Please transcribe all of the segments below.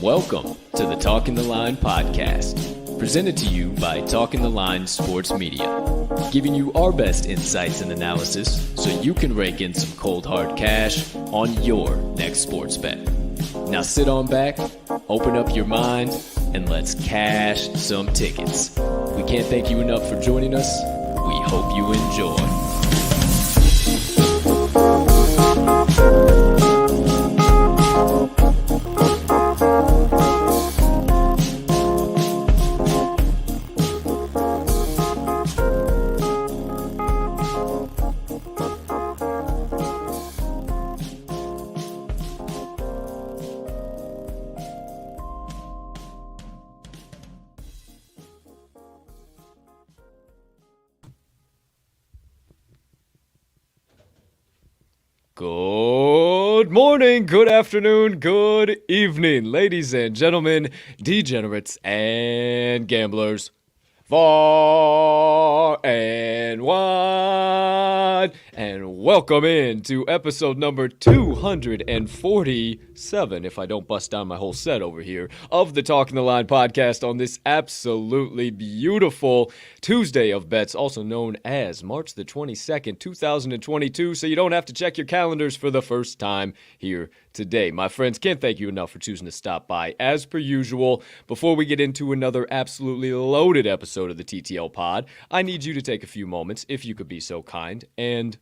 Welcome to the Talking the Line podcast, presented to you by Talking the Line Sports Media, giving you our best insights and analysis so you can rake in some cold hard cash on your next sports bet. Now sit on back, open up your mind, and let's cash some tickets. We can't thank you enough for joining us. We hope you enjoy. Good morning, good afternoon, good evening, ladies and gentlemen, degenerates and gamblers, far and wide, and welcome in to episode number 247, if I don't bust down my whole set over here, of the Talking the Line podcast on this absolutely beautiful Tuesday of bets, also known as March the 22nd, 2022, so you don't have to check your calendars for the first time here today. My friends, can't thank you enough for choosing to stop by. As per usual, before we get into another absolutely loaded episode of the TTL pod, I need you to take a few moments, if you could be so kind, and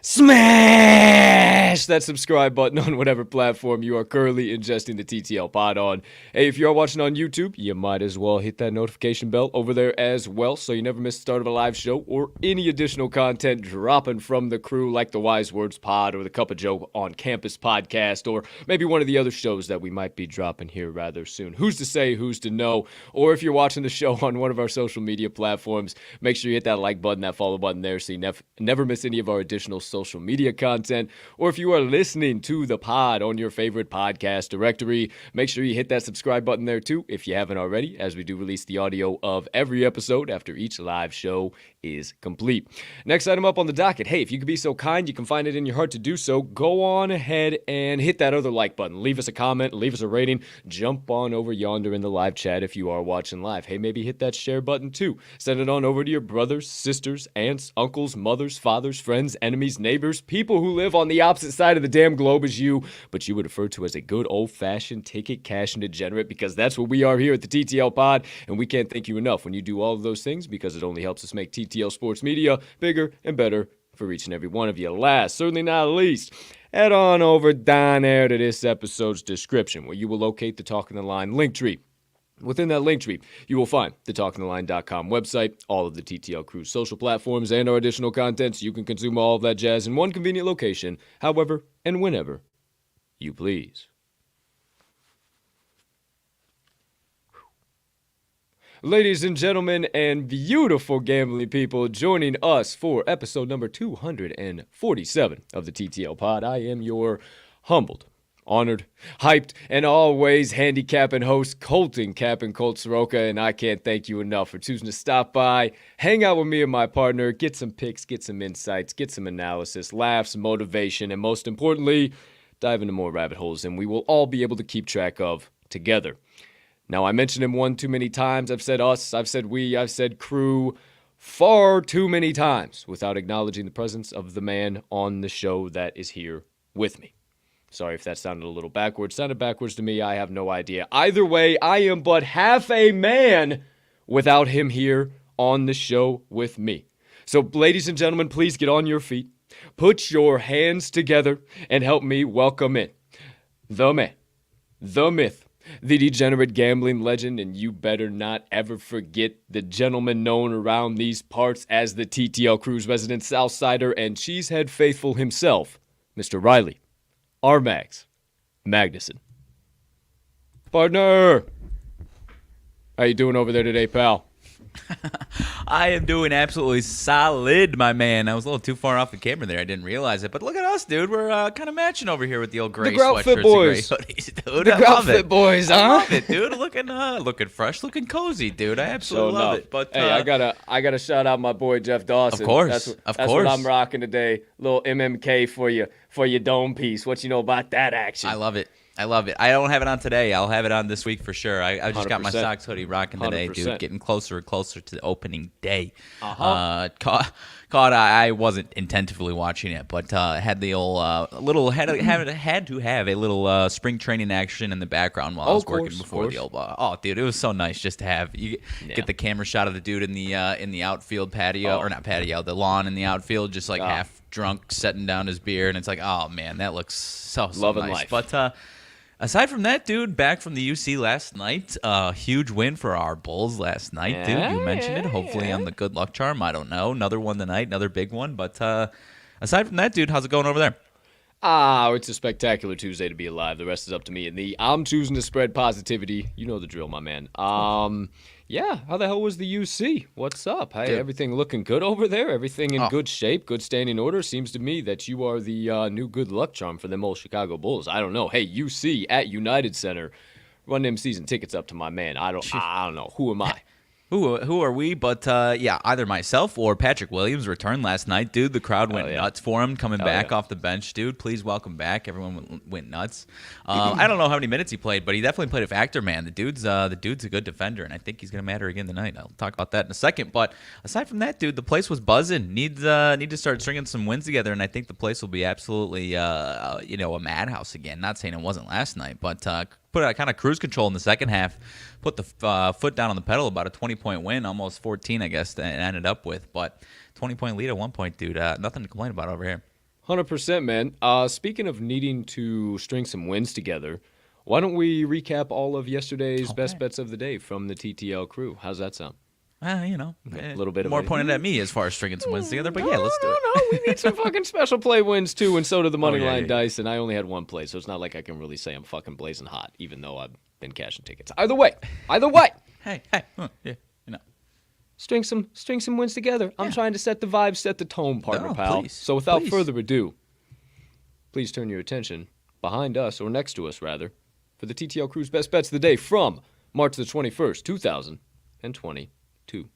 smash that subscribe button on whatever platform you are currently ingesting the TTL pod on. Hey, if you are watching on YouTube, you might as well hit that notification bell over there as well so you never miss the start of a live show or any additional content dropping from the crew like the Wise Words Pod or the Cup of Joe on Campus podcast or maybe one of the other shows that we might be dropping here rather soon. Who's to say, who's to know? Or if you're watching the show on one of our social media platforms, make sure you hit that like button, that follow button there so you never miss any of our additional social media content. Or if you are listening to the pod on your favorite podcast directory, make sure you hit that subscribe button there too if you haven't already, as we do release the audio of every episode after each live show is complete. Next item up on the docket, hey, if you could be so kind, you can find it in your heart to do so, go on ahead and hit that other like button. Leave us a comment, leave us a rating, jump on over yonder in the live chat if you are watching live. Hey, maybe hit that share button too. Send it on over to your brothers, sisters, aunts, uncles, mothers, fathers, friends, enemies, neighbors, people who live on the opposite side of the damn globe as you, but you would refer to as a good old-fashioned ticket cashing degenerate, because that's what we are here at the TTL pod, and we can't thank you enough when you do all of those things, because it only helps us make TTL Sports Media bigger and better for each and every one of you. Last, certainly not least, head on over down there to this episode's description, where you will locate the Talking the Line link tree. Within that link tree, you will find the TalkingTheLine.com website, all of the TTL Crew's social platforms, and our additional content so you can consume all of that jazz in one convenient location, however and whenever you please. Ladies and gentlemen and beautiful gambling people, joining us for episode number 247 of the TTL Pod, I am your humbled, honored, hyped, and always handicapping host, Colt and Colt Soroka, and I can't thank you enough for choosing to stop by, hang out with me and my partner, get some picks, get some insights, get some analysis, laughs, motivation, and most importantly, dive into more rabbit holes than we will all be able to keep track of together. Now, I mentioned him one too many times. I've said us, I've said we, I've said crew far too many times without acknowledging the presence of the man on the show that is here with me. Sorry if that sounded a little backwards. Sounded backwards to me. I have no idea. Either way, I am but half a man without him here on the show with me. So, ladies and gentlemen, please get on your feet. Put your hands together and help me welcome in the man, the myth, the degenerate gambling legend, and you better not ever forget the gentleman known around these parts as the TTL Crew's resident Southsider and cheesehead faithful himself, Mr. Riley RMags Magnuson. Partner! How you doing over there today, pal? I am doing absolutely solid, my man. I was a little too far off the camera there. I didn't realize it. But look at us, dude. We're kind of matching over here with the old gray sweatshirts boys. and gray hoodies, dude. The Groutfit boys, huh? I love it, dude. Looking fresh, looking cozy, dude. I absolutely love it. But hey, I gotta shout out my boy Jeff Dawson. Of course, that's what I'm rocking today. Little MMK for your dome piece. What you know about that action? I love it. I don't have it on today. I'll have it on this week for sure. I just got my Sox hoodie rocking today, 100%. Dude. Getting closer and closer to the opening day. Caught. I wasn't intentionally watching it, but had the old had to have a little spring training action in the background while I was working before the old. Dude, it was so nice just to have get the camera shot of the dude in the outfield patio or not patio, the lawn in the outfield, just like half drunk, setting down his beer, and it's like, oh man, that looks so loving nice. Life. But aside from that, dude, back from the UC last night. Huge win for our Bulls last night, dude. You mentioned it. Hopefully on the good luck charm. I don't know. Another one tonight, another big one. But aside from that, dude, how's it going over there? It's a spectacular Tuesday to be alive. The rest is up to me. And I'm choosing to spread positivity. You know the drill, my man. Yeah, how the hell was the UC? What's up? Hey, everything looking good over there? Everything in good shape, good standing order? Seems to me that you are the new good luck charm for them old Chicago Bulls. I don't know. Hey, UC at United Center. Run them season tickets up to my man. I don't know. Who am I? Who are we? But either myself or Patrick Williams returned last night, dude. The crowd went nuts for him coming back off the bench, dude. Please welcome back. Everyone went nuts. I don't know how many minutes he played, but he definitely played a factor, man. The dude's a good defender, and I think he's gonna matter again tonight. I'll talk about that in a second. But aside from that, dude, the place was buzzing. Need to start stringing some wins together, and I think the place will be absolutely a madhouse again. Not saying it wasn't last night, but put a kind of cruise control in the second half, put the foot down on the pedal, about a 20-point win, almost 14, I guess, it ended up with. But 20-point lead at one point, dude. Nothing to complain about over here. 100%, man. Speaking of needing to string some wins together, why don't we recap all of yesterday's best bets of the day from the TTL crew? How's that sound? A little bit more pointed at me as far as stringing some wins together, but let's do it. No, we need some fucking special play wins too, and so do the Moneyline Dice, and I only had one play, so it's not like I can really say I'm fucking blazing hot, even though I've been cashing tickets. Either way. Hey, String some wins together. I'm trying to set the vibe, set the tone, partner, pal. Please, so without further ado, please turn your attention behind us, or next to us, rather, for the TTL Crew's best bets of the day from March the 21st, 2022.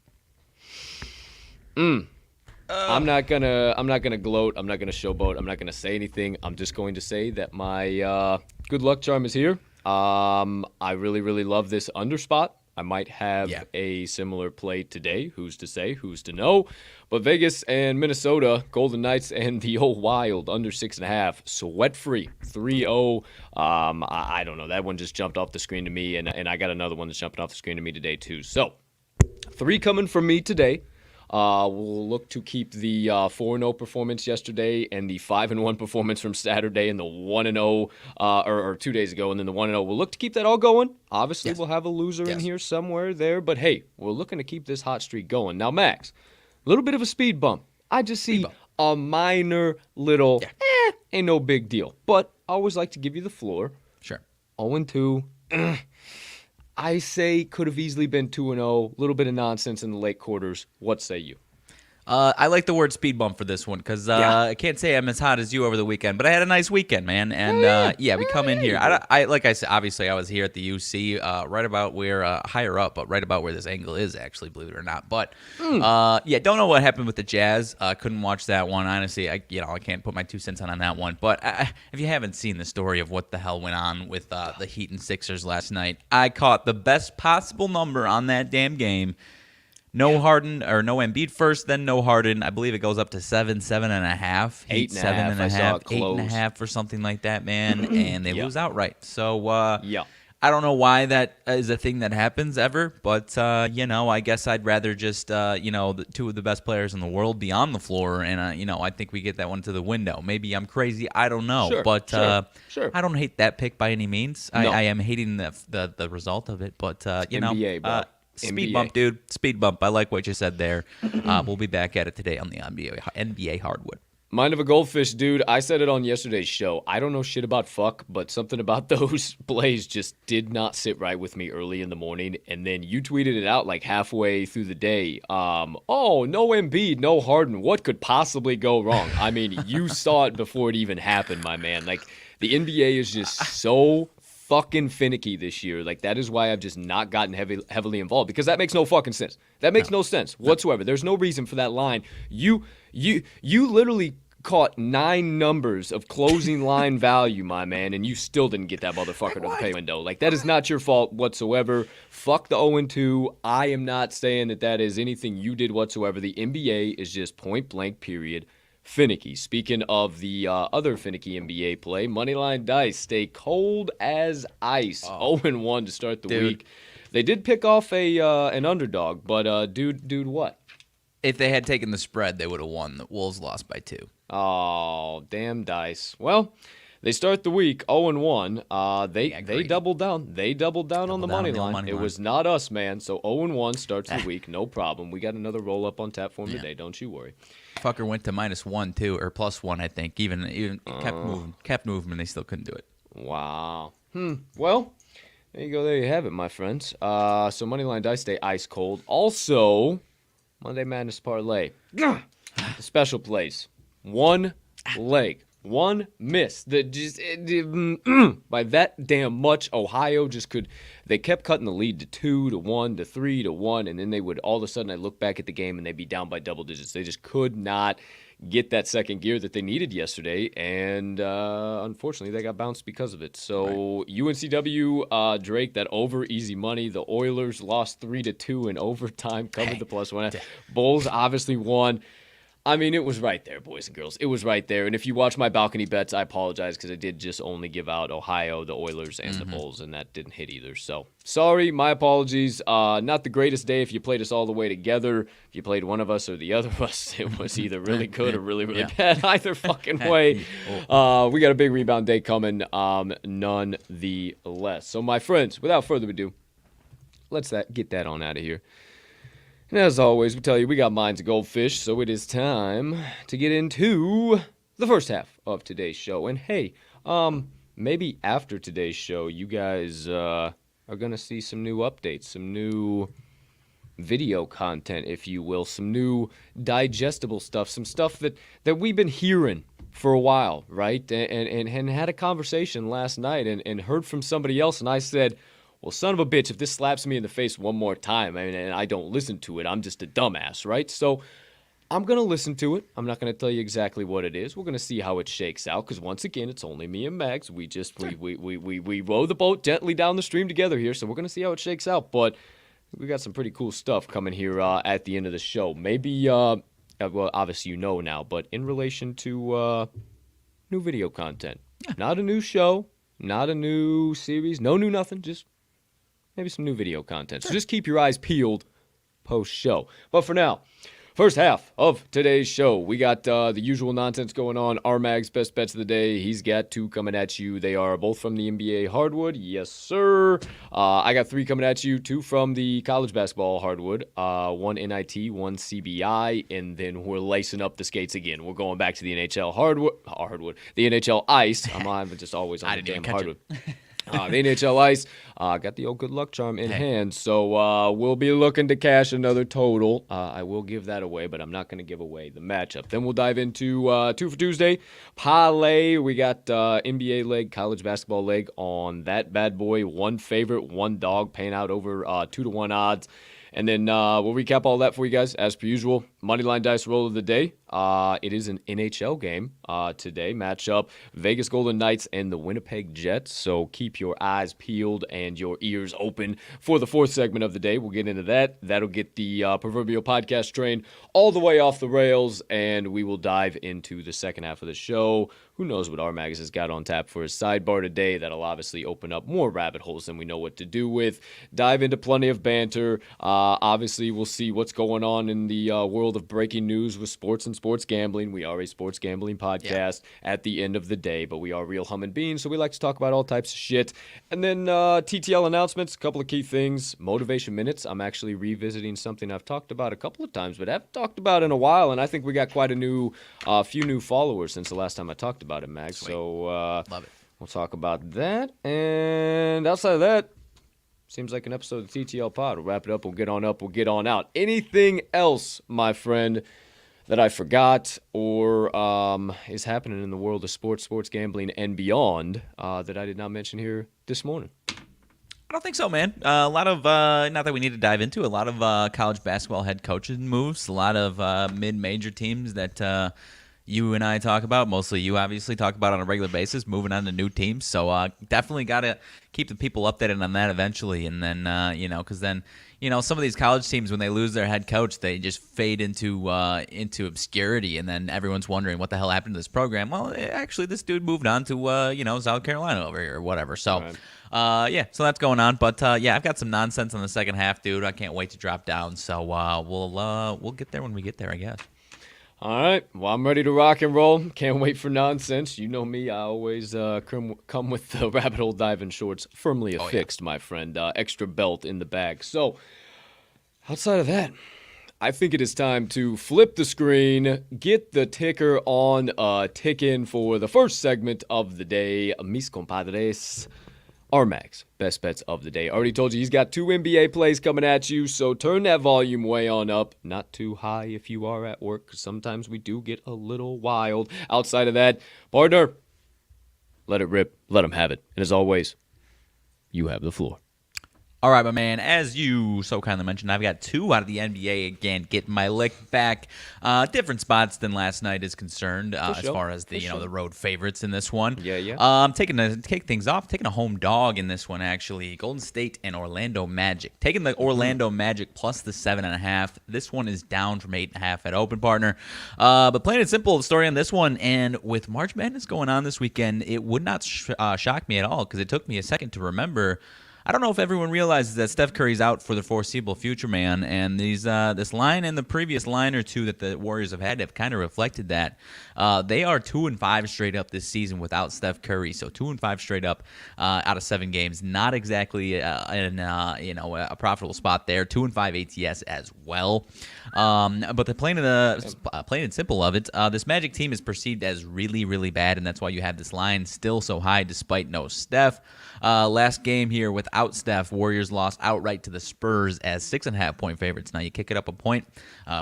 I'm not gonna gloat. I'm not gonna showboat. I'm not gonna say anything. I'm just going to say that my good luck charm is here. I really, really love this under spot. I might have a similar play today. Who's to say? Who's to know? But Vegas and Minnesota, Golden Knights and the old Wild under 6.5, sweat-free, 3-0. I don't know. That one just jumped off the screen to me, and I got another one that's jumping off the screen to me today too. So 3 coming from me today. We'll look to keep the 4-0 performance yesterday and the 5-1 performance from Saturday and the 1-0 or 2 days ago and then the 1-0. We'll look to keep that all going. Obviously, we'll have a loser in here somewhere there. But, hey, we're looking to keep this hot streak going. Now, Max, a little bit of a speed bump. I just see a minor little, ain't no big deal. But I always like to give you the floor. Sure. 0-2. I say could have easily been 2-0. A little bit of nonsense in the late quarters. What say you? I like the word speed bump for this one because I can't say I'm as hot as you over the weekend, but I had a nice weekend, man. And we come in here. I like I said, obviously I was here at the UC, right about where higher up, but right about where this angle is, actually, believe it or not. But don't know what happened with the Jazz. Couldn't watch that one, honestly. I can't put my 2 cents on that one. But if you haven't seen the story of what the hell went on with the Heat and Sixers last night, I caught the best possible number on that damn game. No Harden or no Embiid first, then no Harden. I believe it goes up to 7.5. 8.5. 7.5, 8.5 or something like that, man. And they lose outright. So I don't know why that is a thing that happens ever, but I guess I'd rather just the 2 of the best players in the world be on the floor, and I think we get that one to the window. Maybe I'm crazy, I don't know, sure. I don't hate that pick by any means. No. I am hating the result of it, but NBA, bro. Speed NBA. bump, dude. Speed bump. I like what you said there. We'll be back at it today on the NBA hardwood. Mind of a goldfish, dude. I said it on yesterday's show. I don't know shit about fuck, but something about those plays just did not sit right with me early in the morning. And then you tweeted it out like halfway through the day. No Embiid, no Harden. What could possibly go wrong? I mean, you saw it before it even happened, my man. Like, the NBA is just so fucking finicky this year. Like, that is why I've just not gotten heavily involved, because that makes no fucking sense. That makes no sense whatsoever. There's no reason for that line. You literally caught 9 numbers of closing line value, my man, and you still didn't get that motherfucker to the pay window. Like, that is not your fault whatsoever. Fuck the 0-2. I am not saying that is anything you did whatsoever. The NBA is just point blank, period, finicky. Speaking of the other finicky NBA play, Moneyline Dice stay cold as ice. 0-1 to start the week. They did pick off an underdog, but dude, what? If they had taken the spread, they would have won. The Wolves lost by 2. Oh, damn Dice. Well, they start the week 0-1. They doubled down. They doubled down on the money line. It was not us, man. So 0-1 starts the week. No problem. We got another roll up on tap for him today. Don't you worry. Fucker went to -1 too, or +1, I think. Even kept moving, and they still couldn't do it. Wow. Well, there you go. There you have it, my friends. So Moneyline Dice stay ice cold. Also, Monday Madness Parlay. The special plays. 1 leg. 1 miss. That just by that damn much, Ohio just could. They kept cutting the lead to 2 to 1 to 3 to 1, and then they would all of a sudden. I look back at the game and they'd be down by double digits. They just could not get that second gear that they needed yesterday, and unfortunately they got bounced because of it. So UNCW, Drake, that over easy money. The Oilers lost 3-2 in overtime, covered the +1. Bulls obviously won. I mean, it was right there, boys and girls. It was right there. And if you watch my balcony bets, I apologize because I did just only give out Ohio, the Oilers, and the Bulls, and that didn't hit either. So, sorry, my apologies. Not the greatest day if you played us all the way together. If you played one of us or the other of us, it was either really good or really, really bad. Either fucking way. We got a big rebound day coming, nonetheless. So, my friends, without further ado, let's get that on out of here. And as always, we tell you we got minds of goldfish, so it is time to get into the first half of today's show. And hey, maybe after today's show, you guys are going to see some new updates, some new video content, if you will, some new digestible stuff, some stuff that we've been hearing for a while, right? And had a conversation last night and heard from somebody else, and I said, well, son of a bitch, if this slaps me in the face one more time and I don't listen to it, I'm just a dumbass, right? So I'm going to listen to it. I'm not going to tell you exactly what it is. We're going to see how it shakes out because, once again, it's only me and Mags. We row the boat gently down the stream together here, so we're going to see how it shakes out. But we got some pretty cool stuff coming here at the end of the show. Maybe, well, obviously you know now, but in relation to new video content. Not a new show, not a new series, no new nothing, just maybe some new video content. So just keep your eyes peeled post-show. But for now, First half of today's show, we got the usual nonsense going on. RMags best bets of the day. He's got 2 coming at you. They are both from the NBA hardwood. Yes, sir. I got 3 coming at you. 2 from the college basketball hardwood. 1 NIT, 1 CBI, and then we're lacing up the skates again. We're going back to the NHL hardwood, the NHL ice. I'm just always on the damn hardwood. The NHL Ice got the old good luck charm in hand, so we'll be looking to cash another total. I will give that away, but I'm not going to give away the matchup. Then we'll dive into Twofer Tuesday Parlay. We got NBA leg, college basketball leg on that bad boy. 1 favorite, 1 dog, paying out over 2-to-1 odds. And then we'll recap all that for you guys, as per usual. Moneyline Dice roll of the day. It is an NHL game today. Matchup, Vegas Golden Knights and the Winnipeg Jets. So keep your eyes peeled and your ears open for the 4th segment of the day. We'll get into that. That'll get the proverbial podcast train all the way off the rails, and we will dive into the second half of the show. Who knows what RMags has got on tap for his sidebar today. That'll obviously open up more rabbit holes than we know what to do with. Dive into plenty of banter. Obviously, we'll see what's going on in the world of breaking news with sports and sports gambling. We are a sports gambling podcast at the end of the day, but we are real humming beans, so we like to talk about all types of shit. And then TTL announcements, a couple of key things. Motivation minutes. I'm actually revisiting something I've talked about a couple of times, but haven't talked about in a while, and I think we got quite a few new followers since the last time I talked about it, Mags. Sweet. So love it. We'll talk about that. And outside of that, seems like an episode of the TTL pod. We'll wrap it up. We'll get on up. We'll get on out. Anything else, my friend, that I forgot or is happening in the world of sports gambling, and beyond that I did not mention here this morning? I don't think so, man. A lot of, not that we need to dive into, a lot of college basketball head coaches moves, a lot of mid-major teams that you and I talk about, mostly you obviously talk about on a regular basis, moving on to new teams. So definitely got to keep the people updated on that eventually. And then, because then, some of these college teams, when they lose their head coach, they just fade into obscurity. And then everyone's wondering what the hell happened to this program. Well, actually, this dude moved on to, South Carolina over here or whatever. So, right. So that's going on. But, I've got some nonsense on the second half, dude. I can't wait to drop down. So we'll get there when we get there, I guess. All right. Well, I'm ready to rock and roll. Can't wait for nonsense. You know me. I always come with the rabbit hole diving shorts firmly affixed, my friend. Extra belt in the bag. So, outside of that, I think it is time to flip the screen, get the ticker on ticking for the first segment of the day. Mis compadres, RMags, best bets of the day. Already told you he's got 2 NBA plays coming at you, so turn that volume way on up. Not too high if you are at work, because sometimes we do get a little wild. Outside of that, partner, let it rip, let him have it. And as always, you have the floor. All right, my man, as you so kindly mentioned, I've got 2 out of the NBA again, getting my lick back. Different spots than last night is concerned, as far as the the road favorites in this one. Yeah. Take things off, taking a home dog in this one, actually. Golden State and Orlando Magic. Taking the Orlando Magic plus the 7.5. This one is down from 8.5 at open, partner. But plain and simple, the story on this one, and with March Madness going on this weekend, it would not shock me at all, because it took me a second to remember. I don't know if everyone realizes that Steph Curry's out for the foreseeable future, man, and this line and the previous line or two that the Warriors have had have kind of reflected that. They are 2-5 straight up this season without Steph Curry, so 2-5 straight up out of 7 games. Not exactly a profitable spot there. 2-5 ATS as well. But the plain and simple of it, this Magic team is perceived as really, really bad, and that's why you have this line still so high despite no Steph. Last game here without Steph, Warriors lost outright to the Spurs as 6.5-point favorites. Now you kick it up a point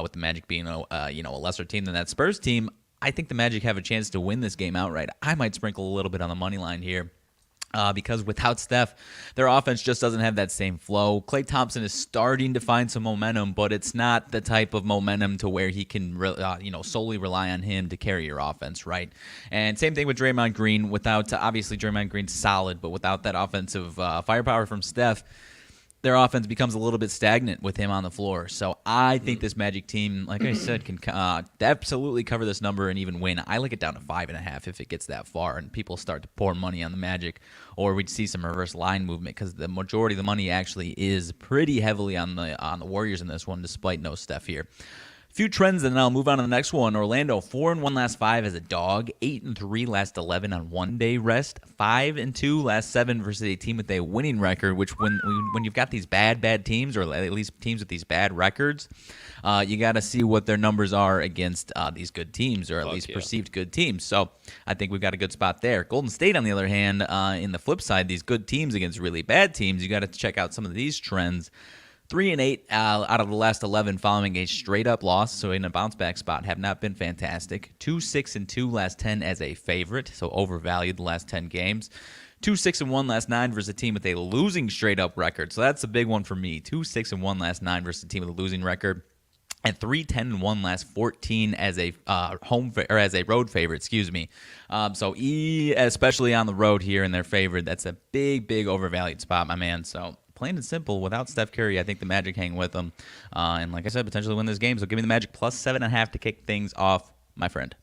with the Magic being a lesser team than that Spurs team. I think the Magic have a chance to win this game outright. I might sprinkle a little bit on the money line here. Because without Steph, their offense just doesn't have that same flow. Klay Thompson is starting to find some momentum, but it's not the type of momentum to where he can, solely rely on him to carry your offense, right? And same thing with Draymond Green. Without, obviously, Draymond Green's solid, but without that offensive firepower from Steph, their offense becomes a little bit stagnant with him on the floor. So I think this Magic team, like I said, can absolutely cover this number and even win. I like it down to 5.5 if it gets that far and people start to pour money on the Magic, or we'd see some reverse line movement, because the majority of the money actually is pretty heavily on the Warriors in this one, despite no Steph here. Few trends, and then I'll move on to the next one. Orlando 4-1 last 5 as a dog, 8-3 last 11 on 1 day rest, 5-2 last 7 versus a team with a winning record. Which when you've got these bad teams, or at least teams with these bad records, you got to see what their numbers are against these good teams, or at least perceived good teams. So I think we've got a good spot there. Golden State, on the other hand, in the flip side, these good teams against really bad teams, you got to check out some of these trends. 3-8 out of the last 11 following a straight-up loss, so in a bounce-back spot, have not been fantastic. 2-6-2 last 10 as a favorite, so overvalued the last 10 games. 2-6-1 last 9 versus a team with a losing straight-up record, so that's a big one for me. 2-6-1 last 9 versus a team with a losing record. And 3-10-1 last 14 as a as a road favorite, excuse me. So especially on the road here in their favor, that's a big overvalued spot, my man. So plain and simple, without Steph Curry, I think the Magic hang with them. And like I said, potentially win this game. So give me the Magic plus 7.5 to kick things off, my friend.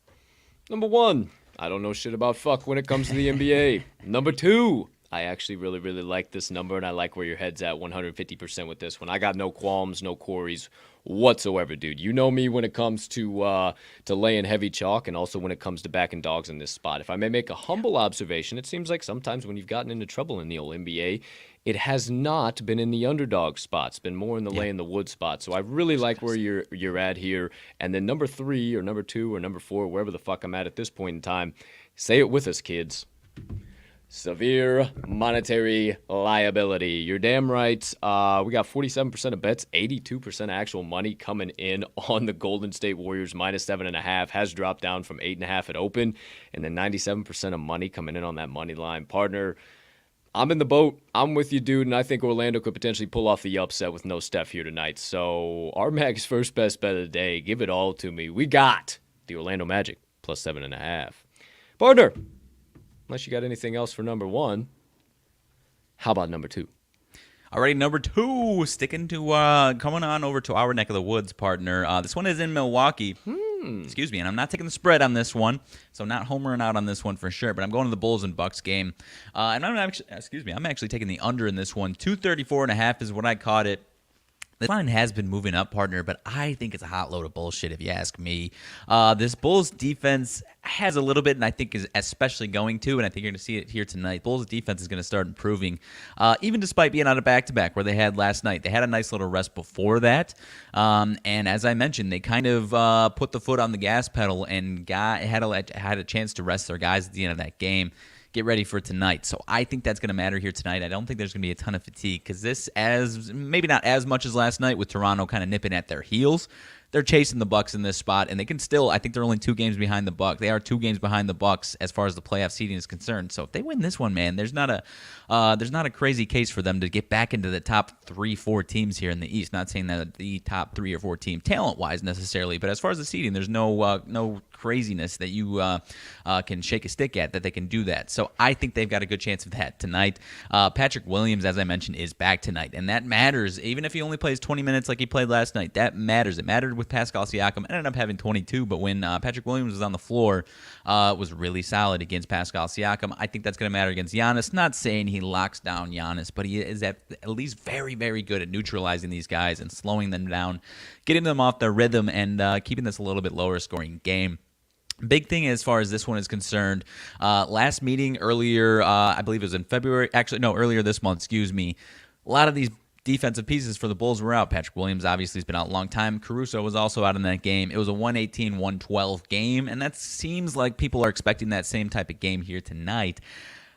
Number 1, I don't know shit about fuck when it comes to the NBA. Number 2, I actually really like this number, and I like where your head's at, 150% with this one. I got no qualms, no quarries whatsoever, dude. You know me when it comes to laying heavy chalk, and also when it comes to backing dogs in this spot. If I may make a humble observation, it seems like sometimes when you've gotten into trouble in the old NBA, it has not been in the underdog spot. It's been more in the lay in the wood spot. So I really like where you're at here. And then number 3 or number 2 or number 4, wherever the fuck I'm at this point in time, say it with us, kids. Severe monetary liability. You're damn right. We got 47% of bets, 82% actual money coming in on the Golden State Warriors minus 7.5. Has dropped down from 8.5 at open. And then 97% of money coming in on that money line. Partner, I'm in the boat. I'm with you, dude. And I think Orlando could potentially pull off the upset with no Steph here tonight. So RMags first best bet of the day. Give it all to me. We got the Orlando Magic plus 7.5. Partner, unless you got anything else for number 1, how about number 2? All right, number 2, sticking to coming on over to our neck of the woods, partner. This one is in Milwaukee. Excuse me, and I'm not taking the spread on this one, so not homering out on this one for sure. But I'm going to the Bulls and Bucks game, and I'm actually taking the under in this one. 234.5 is what I caught it. The line has been moving up, partner, but I think it's a hot load of bullshit if you ask me. This Bulls defense has a little bit, and I think is especially going to, and I think you're going to see it here tonight. Bulls defense is going to start improving, even despite being on a back-to-back where they had last night. They had a nice little rest before that, and as I mentioned, they kind of put the foot on the gas pedal and had a chance to rest their guys at the end of that game. Get ready for tonight. So I think that's going to matter here tonight. I don't think there's going to be a ton of fatigue because this, as maybe not as much as last night with Toronto kind of nipping at their heels, they're chasing the Bucks in this spot, and they can still. I think they're only 2 games behind the Bucks. They are 2 games behind the Bucks as far as the playoff seeding is concerned. So if they win this one, man, there's not a crazy case for them to get back into the top 3-4 teams here in the East. Not saying that the top 3 or 4 team talent-wise necessarily, but as far as the seeding, there's no craziness that you can shake a stick at that they can do that. So I think they've got a good chance of that tonight. Patrick Williams, as I mentioned, is back tonight, and that matters. Even if he only plays 20 minutes like he played last night, that matters. It mattered with Pascal Siakam. Ended up having 22, but when Patrick Williams was on the floor, was really solid against Pascal Siakam. I think that's going to matter against Giannis. Not saying he locks down Giannis, but he is at least very, very good at neutralizing these guys and slowing them down, getting them off their rhythm, and keeping this a little bit lower scoring game. Big thing as far as this one is concerned, last meeting earlier, I believe it was in February, actually, no, earlier this month, excuse me, a lot of these defensive pieces for the Bulls were out. Patrick Williams obviously has been out a long time. Caruso was also out in that game. It was a 118-112 game, and that seems like people are expecting that same type of game here tonight.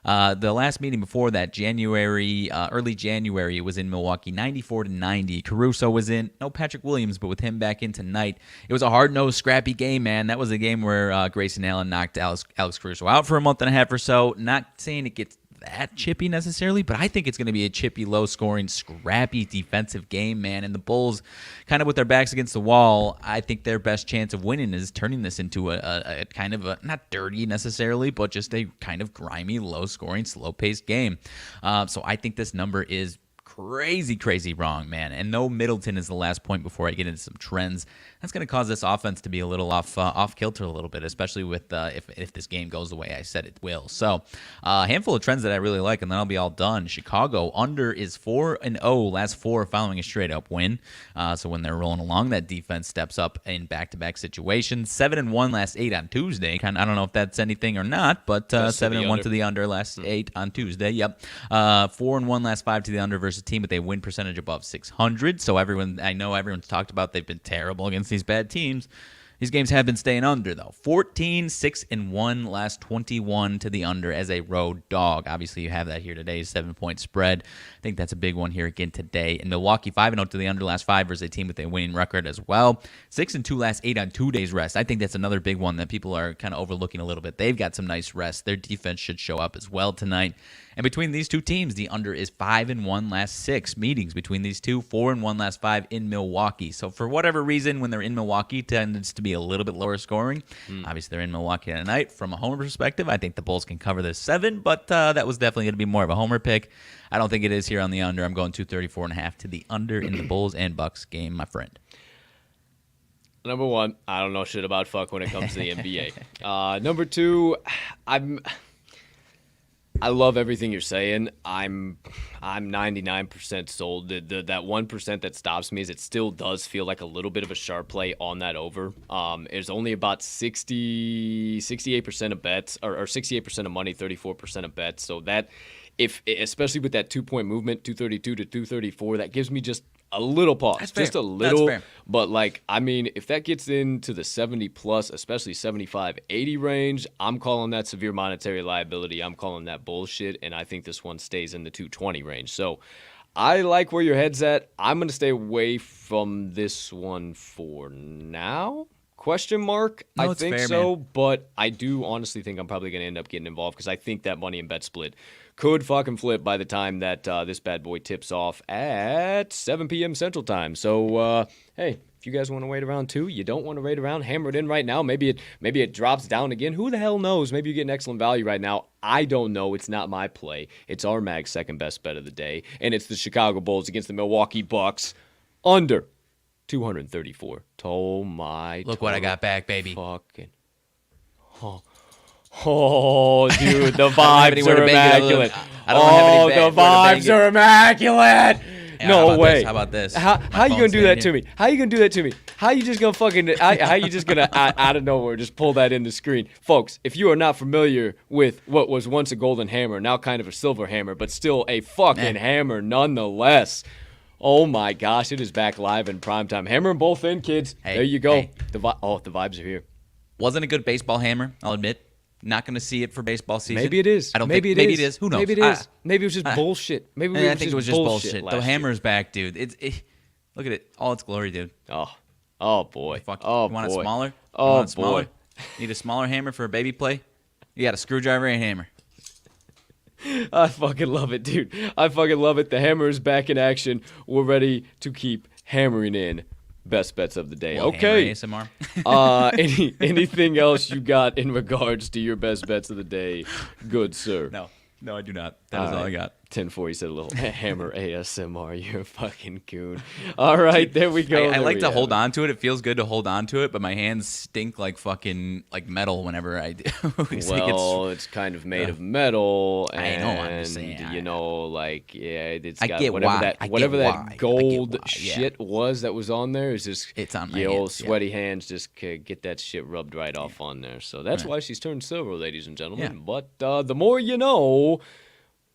The last meeting before that, early January, it was in Milwaukee, 94-90. Caruso was in. No Patrick Williams, but with him back in tonight, it was a hard-nosed, scrappy game, man. That was a game where Grayson Allen knocked Alex Caruso out for a month and a half or so. Not saying it gets that chippy necessarily, but I think it's going to be a chippy, low-scoring, scrappy defensive game, man. And the Bulls, kind of with their backs against the wall, I think their best chance of winning is turning this into a kind of a, not dirty necessarily, but just a kind of grimy, low-scoring, slow-paced game. So I think this number is crazy wrong, man. And no Middleton is the last point before I get into some trends. That's going to cause this offense to be a little off kilter a little bit, especially with if this game goes the way I said it will. So a handful of trends that I really like, and then I'll be all done. Chicago under is 4-0 last 4 following a straight up win. So when they're rolling along, that defense steps up in back-to-back situations. 7-1 last 8 on Tuesday. I don't know if that's anything or not, but 7-1 to the under last 8 on Tuesday. Yep. 4-1 last 5 to the under versus a team with a win percentage above 600. So I know everyone's talked about they've been terrible against these bad teams. These games have been staying under, though. 14-6-1 last 21 to the under as a road dog. Obviously, you have that here today, 7-point spread. I think that's a big one here again today. And Milwaukee 5-0 to the under last 5 versus a team with a winning record as well. 6-2 last 8 on 2 days rest. I think that's another big one that people are kind of overlooking a little bit. They've got some nice rest. Their defense should show up as well tonight. And between these two teams, the under is 5-1 last 6 meetings between these two, 4-1 last 5 in Milwaukee. So for whatever reason, when they're in Milwaukee, it tends to be a little bit lower scoring. Obviously, they're in Milwaukee tonight. From a homer perspective, I think the Bulls can cover this 7, but that was definitely going to be more of a homer pick. I don't think it is here on the under. I'm going 234.5 to the under in the Bulls and Bucks game, my friend. Number 1, I don't know shit about fuck when it comes to the NBA. Number 2, I love everything you're saying. I'm 99% sold. That 1% that stops me is it still does feel like a little bit of a sharp play on that over. There's only about 68% of bets, or 68% of money, 34% of bets. So that, especially with that 2-point movement, 232 to 234, that gives me just a little pause. That's fair. Just a little. That's fair. But, if that gets into the 70-plus, especially 75, 80 range, I'm calling that severe monetary liability. I'm calling that bullshit, and I think this one stays in the 220 range. So I like where your head's at. I'm going to stay away from this one for now. Question mark? No, I think fair, so, man. but I do honestly think I'm probably going to end up getting involved because I think that money and bet split could fucking flip by the time that this bad boy tips off at 7 p.m. Central Time. So, hey, if you guys want to wait around too, you don't want to wait around, hammer it in right now. Maybe it drops down again. Who the hell knows? Maybe you get an excellent value right now. I don't know. It's not my play. It's RMags' second best bet of the day, and it's the Chicago Bulls against the Milwaukee Bucks under 234. Oh my! Look what I got back, baby. Fucking. Oh, dude, the vibes are immaculate. I don't have any the vibes are immaculate. Yeah, No way. How about this? How you gonna do that to me? How you gonna do that to me? How you just gonna fucking? How you just gonna out of nowhere just pull that in the screen, folks? If you are not familiar with what was once a golden hammer, now kind of a silver hammer, but still a fucking hammer nonetheless. Oh my gosh, it is back live in primetime. Hammer them both in, kids. Hey, there you go. hey. The vibes are here. Wasn't a good baseball hammer, I'll admit. Not going to see it for baseball season. Maybe it is. I don't maybe think. It Maybe is. it is. Who knows? Maybe it is. Maybe it was just bullshit. Maybe I think it was just bullshit. The last hammer's back, dude. Look at it. All its glory, dude. Oh boy. Fuck. Oh you want boy. it smaller? You Oh want it smaller? boy. Need a smaller hammer for a baby play? You got a screwdriver and a hammer. I fucking love it, dude. I fucking love it. The hammer is back in action. We're ready to keep hammering in best bets of the day. Well, Okay. hammer ASMR. Anything else you got in regards to your best bets of the day, good sir? No, I do not. That is all I got. 10-4, you said a little hammer ASMR. You're a fucking coon. All right, there we go. I like to hold on to it. It feels good to hold on to it, but my hands stink like fucking metal whenever I do. Well, it's kind of made of metal, and I know, I'm just saying, it's I got get whatever why. whatever I get that why. gold Yeah. shit was that was on there is just It's on my your old hands, yeah. sweaty hands just get that shit rubbed right off on there. So that's why she's turned silver, ladies and gentlemen. Yeah. But the more you know.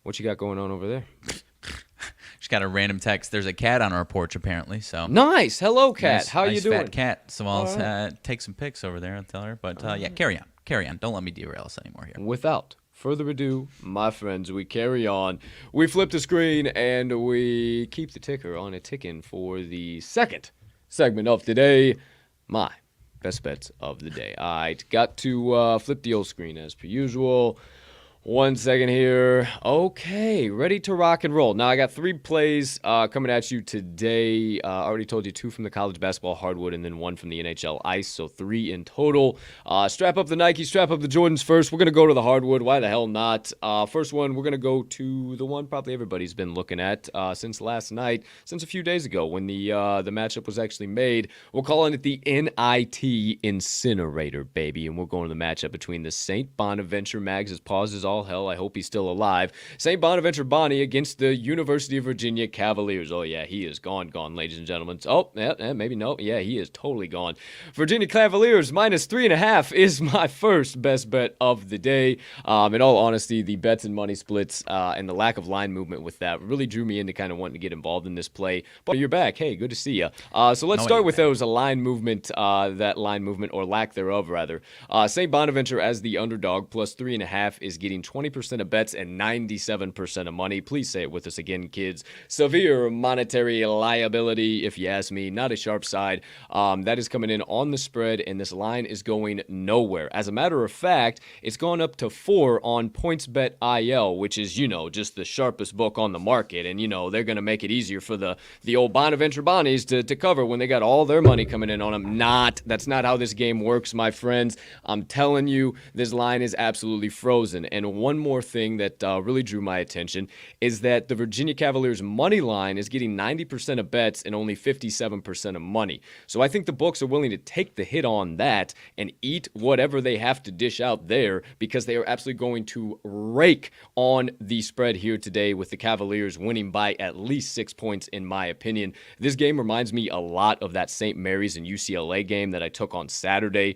What you got going on over there? Just got a random text. There's a cat on our porch apparently. So Nice. Hello, cat. nice, How you nice doing? Fat cat. So I'll take some pics over there and tell her. But yeah, carry on. Don't let me derail us anymore here. Without further ado, my friends, we carry on. We flip the screen and we keep the ticker on a ticking for the second segment of today. My best bets of the day. I got to flip the old screen as per usual. 1 second here. Okay, ready to rock and roll. Now, I got 3 plays coming at you today. I already told you 2 from the college basketball hardwood and then 1 from the NHL ice, so 3 in total. Strap up the Nike, strap up the Jordans first. We're going to go to the hardwood. Why the hell not? First one, we're going to go to the one probably everybody's been looking at since last night, since a few days ago when the matchup was actually made. We're calling it the NIT Incinerator, baby, and we're going to the matchup between the St. Bonaventure Mags. His pause is all hell. I hope he's still alive. St. Bonaventure Bonnie against the University of Virginia Cavaliers. Oh, yeah, he is gone, ladies and gentlemen. Oh, yeah, maybe no. Yeah, he is totally gone. Virginia Cavaliers -3.5 is my first best bet of the day. In all honesty, the bets and money splits and the lack of line movement with that really drew me into kind of wanting to get involved in this play. But you're back. Hey, good to see you. So let's start with those line movement, or lack thereof, rather. St. Bonaventure as the underdog +3.5 is getting 20% of bets and 97% of money. Please say it with us again, kids. Severe monetary liability, if you ask me. Not a sharp side. That is coming in on the spread, and this line is going nowhere. As a matter of fact, it's gone up to 4 on PointsBet IL, which is, just the sharpest book on the market. And, they're going to make it easier for the old Bonaventure Bonnies to cover when they got all their money coming in on them. That's not how this game works, my friends. I'm telling you, this line is absolutely frozen. And one more thing that really drew my attention is that the Virginia Cavaliers money line is getting 90% of bets and only 57% of money. So I think the books are willing to take the hit on that and eat whatever they have to dish out there because they are absolutely going to rake on the spread here today with the Cavaliers winning by at least 6 points, in my opinion. This game reminds me a lot of that St. Mary's and UCLA game that I took on Saturday.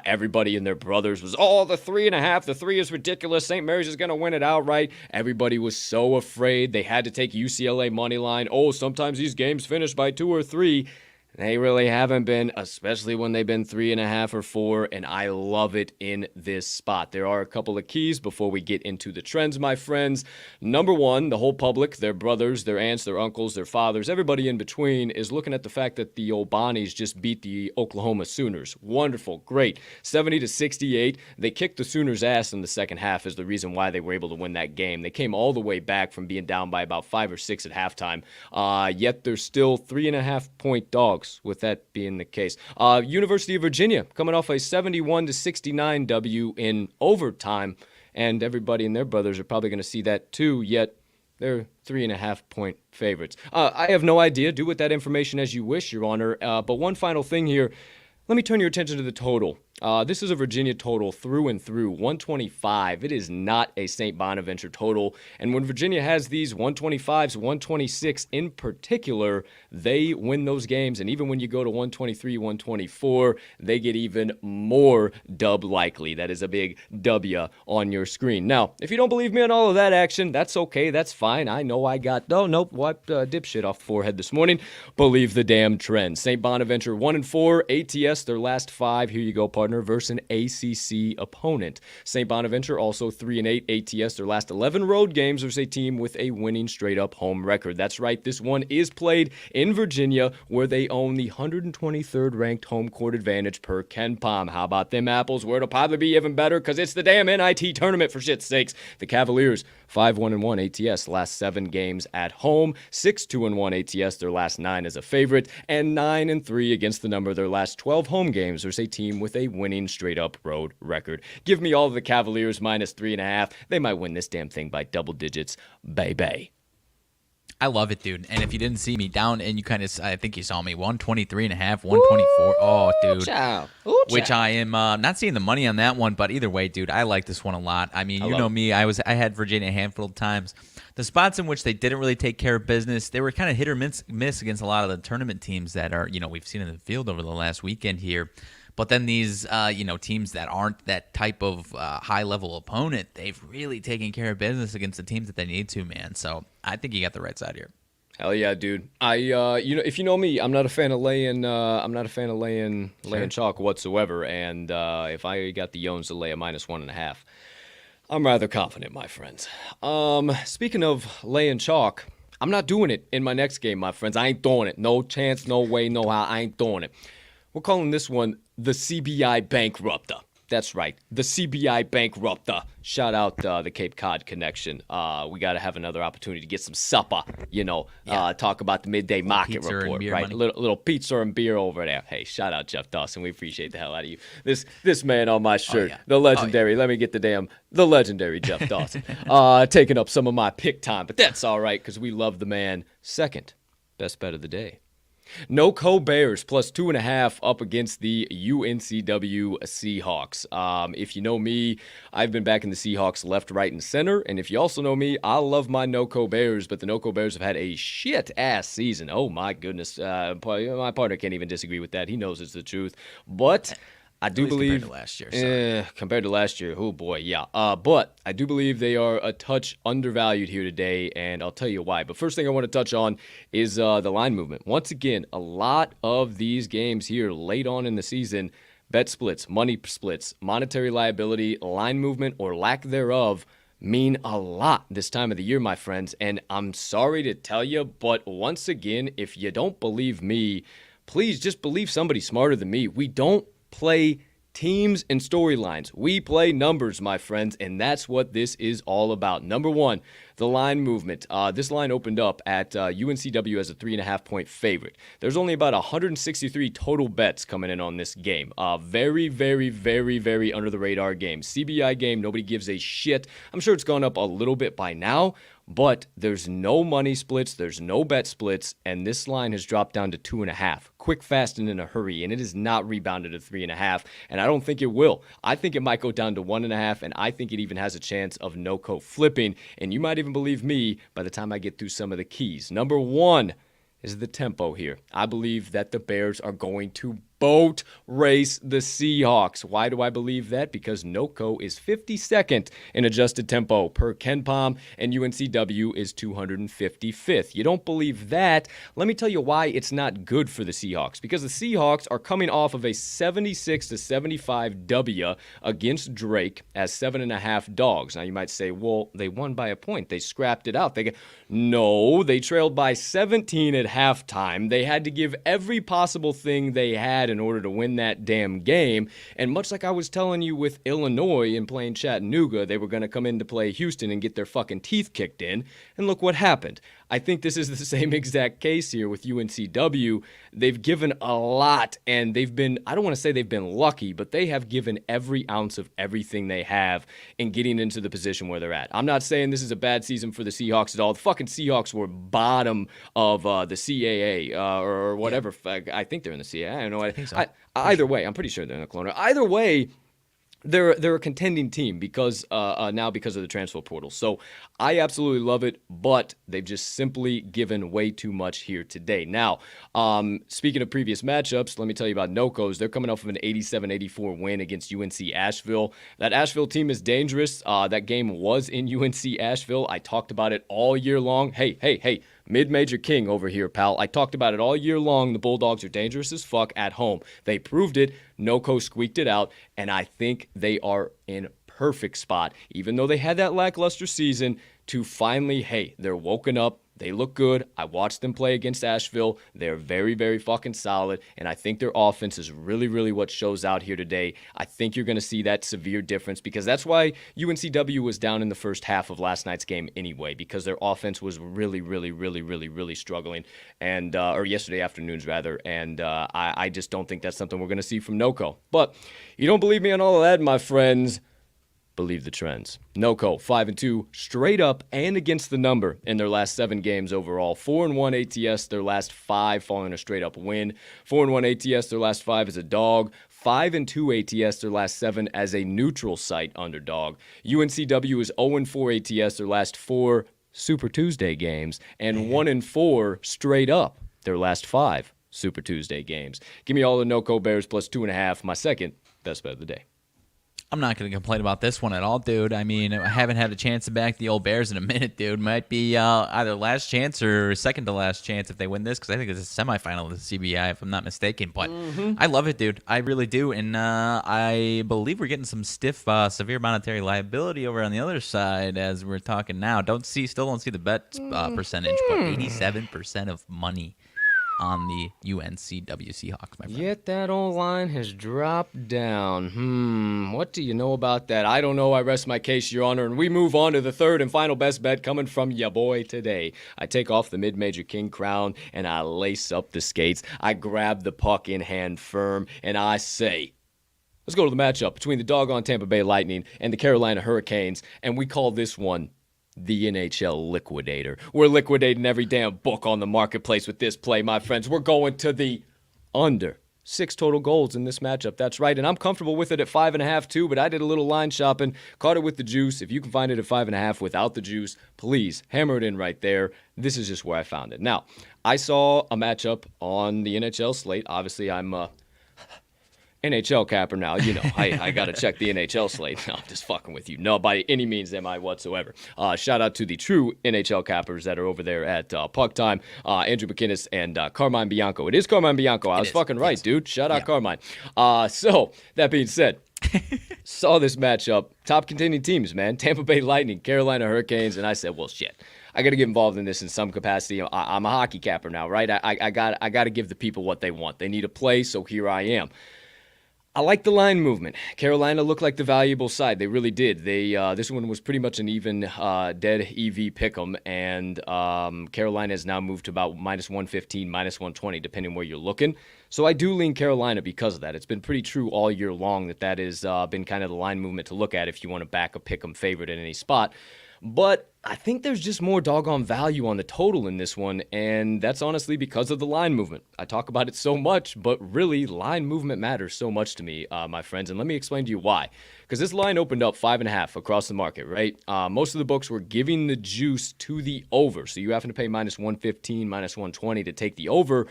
Everybody and their brothers was, the 3.5, the 3 is ridiculous. St. Mary's is going to win it outright. Everybody was so afraid. They had to take UCLA money line. Sometimes these games finish by 2 or 3. They really haven't been, especially when they've been 3.5 or 4, and I love it in this spot. There are a couple of keys before we get into the trends, my friends. Number one, the whole public, their brothers, their aunts, their uncles, their fathers, everybody in between is looking at the fact that the old Bonnies just beat the Oklahoma Sooners. Wonderful, great. 70-68. They kicked the Sooners' ass in the second half is the reason why they were able to win that game. They came all the way back from being down by about 5 or 6 at halftime, yet they're still 3.5-point dogs. With that being the case. University of Virginia coming off a 71-69 W in overtime, and everybody and their brothers are probably going to see that too, yet they're 3.5-point favorites. I have no idea. Do with that information as you wish, Your Honor. But one final thing here. Let me turn your attention to the total. This is a Virginia total through and through, 125. It is not a St. Bonaventure total. And when Virginia has these 125s, 126 in particular, they win those games. And even when you go to 123, 124, they get even more dub likely. That is a big W on your screen. Now, if you don't believe me on all of that action, that's okay. That's fine. I know I got, wiped dipshit off the forehead this morning. Believe the damn trend. St. Bonaventure 1-4, ATS their last 5. Here you go, partner, versus an ACC opponent. St. Bonaventure also 3-8, ATS their last 11 road games versus a team with a winning straight-up home record. That's right, this one is played in Virginia, where they own the 123rd ranked home court advantage per KenPom. How about them apples? Where it'll probably be even better because it's the damn NIT tournament, for shit's sakes. The Cavaliers 5-1-1 ATS last 7 games at home, 6-2-1 ATS their last 9 as a favorite, and 9-3 against the number of their last 12 home games versus a team with a winning straight-up road record. Give me all of the Cavaliers -3.5. They might win this damn thing by double digits, baby. I love it, dude. And if you didn't see me down, and you kind of, I think you saw me, 123.5, 124. Oh, dude. Ooh, which I am not seeing the money on that one, but either way, dude, I like this one a lot. I mean, you know me, I had Virginia a handful of times. The spots in which they didn't really take care of business, they were kind of hit or miss against a lot of the tournament teams that are, we've seen in the field over the last weekend here. But then these, teams that aren't that type of high-level opponent, they've really taken care of business against the teams that they need to, man. So I think you got the right side here. Hell yeah, dude. If you know me, I'm not a fan of laying chalk whatsoever. And if I got the Yones to lay a -1.5, I'm rather confident, my friends. Speaking of laying chalk, I'm not doing it in my next game, my friends. I ain't doing it. No chance, no way, no how. I ain't doing it. We're calling this one the CBI Bankrupter. That's right. The CBI bankrupter. Shout out the Cape Cod connection. We got to have another opportunity to get some supper, talk about the midday market pizza report, and beer right? money. Little pizza and beer over there. Hey, shout out Jeff Dawson. We appreciate the hell out of you. This man on my shirt, the legendary, let me get the legendary Jeff Dawson, taking up some of my pick time, but that's all right because we love the man. Second, best bet of the day. No-co Bears plus 2.5 up against the UNCW Seahawks. If you know me, I've been backing the Seahawks left, right, and center. And if you also know me, I love my no-co Bears, but the no-co Bears have had a shit-ass season. Oh, my goodness. My partner can't even disagree with that. He knows it's the truth. But I do believe compared to last year. Compared to last year, oh boy, yeah. But I do believe they are a touch undervalued here today, and I'll tell you why. But first thing I want to touch on is the line movement. Once again, a lot of these games here late on in the season, bet splits, money splits, monetary liability, line movement, or lack thereof mean a lot this time of the year, my friends. And I'm sorry to tell you, but once again, if you don't believe me, please just believe somebody smarter than me. We don't play teams and storylines. We play numbers, my friends, and that's what this is all about. Number one, the line movement. This line opened up at UNCW as a 3.5-point favorite. There's only about 163 total bets coming in on this game. Very, very, very, very under the radar game. CBI game, nobody gives a shit. I'm sure it's gone up a little bit by now, but there's no money splits, there's no bet splits, and this line has dropped down to 2.5. Quick, fast, and in a hurry, and it has not rebounded to 3.5, and I don't think it will. I think it might go down to 1.5, and I think it even has a chance of no-co flipping, and you might even believe me by the time I get through some of the keys. Number one is the tempo here. I believe that the Bears are going to boat race the Seahawks. Why do I believe that? Because no-co is 52nd in adjusted tempo per KenPom, and UNCW is 255th. You don't believe that? Let me tell you why it's not good for the Seahawks. Because the Seahawks are coming off of a 76-75 W against Drake as 7.5 dogs. Now you might say, well, they won by a point. They scrapped it out. No, they trailed by 17 at halftime. They had to give every possible thing they had in order to win that damn game. And much like I was telling you with Illinois and playing Chattanooga, they were going to come in to play Houston and get their fucking teeth kicked in. And look what happened. I think this is the same exact case here with UNCW. They've given a lot, and they've been, I don't want to say they've been lucky, but they have given every ounce of everything they have in getting into the position where they're at. I'm not saying this is a bad season for the Seahawks at all. The fucking Seahawks were bottom of the CAA or whatever. Yeah. I think they're in the CAA. I don't know. I think so. Either way, I'm pretty sure they're in the Colonial. Either way, they're a contending team because now because of the transfer portal. So I absolutely love it, but they've just simply given way too much here today. Now, speaking of previous matchups, let me tell you about no-cos. They're coming off of an 87-84 win against UNC Asheville. That Asheville team is dangerous. That game was in UNC Asheville. I talked about it all year long. Hey. Mid-major king over here, pal. I talked about it all year long. The Bulldogs are dangerous as fuck at home. They proved it. No-co squeaked it out, and I think they are in perfect spot, even though they had that lackluster season, to finally, they're woken up. They look good. I watched them play against Asheville. They're very, very fucking solid, and I think their offense is really, really what shows out here today. I think you're going to see that severe difference because that's why UNCW was down in the first half of last night's game anyway, because their offense was really, really, really, really, really struggling, and or yesterday afternoons rather, and I just don't think that's something we're going to see from no-co. But you don't believe me on all of that, my friends? Believe the trends. No-co, 5-2, straight up and against the number in their last 7 games overall. 4-1 ATS, their last 5 following a straight-up win. 4-1 ATS, their last 5 as a dog. 5-2 ATS, their last 7 as a neutral site underdog. UNCW is 0-4 ATS, their last 4 Super Tuesday games. And 1-4 straight up, their last 5 Super Tuesday games. Give me all the no-co Bears plus 2.5, my second best bet of the day. I'm not going to complain about this one at all, dude. I mean, I haven't had a chance to back the old Bears in a minute, dude. Might be either last chance or second to last chance if they win this, because I think it's a semifinal of the CBI, if I'm not mistaken. But I love it, dude. I really do. And I believe we're getting some stiff, severe monetary liability over on the other side as we're talking now. Still don't see the bet percentage, but 87% of money on the UNCW Seahawks, my friend. Yet that old line has dropped down. What do you know about that? I don't know. I rest my case, Your Honor, and we move on to the third and final best bet coming from ya boy today. I take off the mid-major king crown, and I lace up the skates. I grab the puck in hand firm, and I say, let's go to the matchup between the doggone Tampa Bay Lightning and the Carolina Hurricanes, and we call this one the NHL Liquidator. We're liquidating every damn book on the marketplace with this play, my friends. We're going to the under 6 total goals in this matchup. That's right, and I'm comfortable with it at 5.5 too, but I did a little line shopping, caught it with the juice. If you can find it at 5.5 without the juice, please hammer it in right there. This is just where I found it. Now, I saw a matchup on the NHL slate. Obviously, I'm NHL capper now, you know, I got to check the NHL slate. No, I'm just fucking with you. No, by any means am I whatsoever. Shout out to the true NHL cappers that are over there at Puck Time, Andrew McInnes and Carmine Bianco. It is Carmine Bianco. I was fucking right, dude. Shout out Carmine. So, that being said, saw this matchup. Top contending teams, man. Tampa Bay Lightning, Carolina Hurricanes, and I said, well, shit. I got to get involved in this in some capacity. I'm a hockey capper now, right? I got to give the people what they want. They need a play, so here I am. I like the line movement. Carolina looked like the valuable side. They really did. This one was pretty much an even dead EV pick'em, and Carolina has now moved to about minus 115, minus 120, depending where you're looking. So I do lean Carolina because of that. It's been pretty true all year long that has been kind of the line movement to look at if you want to back a pick'em favorite in any spot. But I think there's just more doggone value on the total in this one, and that's honestly because of the line movement. I talk about it so much, but really, line movement matters so much to me, my friends, and let me explain to you why. Because this line opened up 5.5 across the market, right? Most of the books were giving the juice to the over, so you happen to pay minus 115, minus 120 to take the over,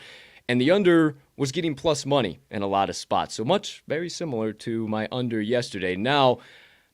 and the under was getting plus money in a lot of spots. So much very similar to my under yesterday. Now,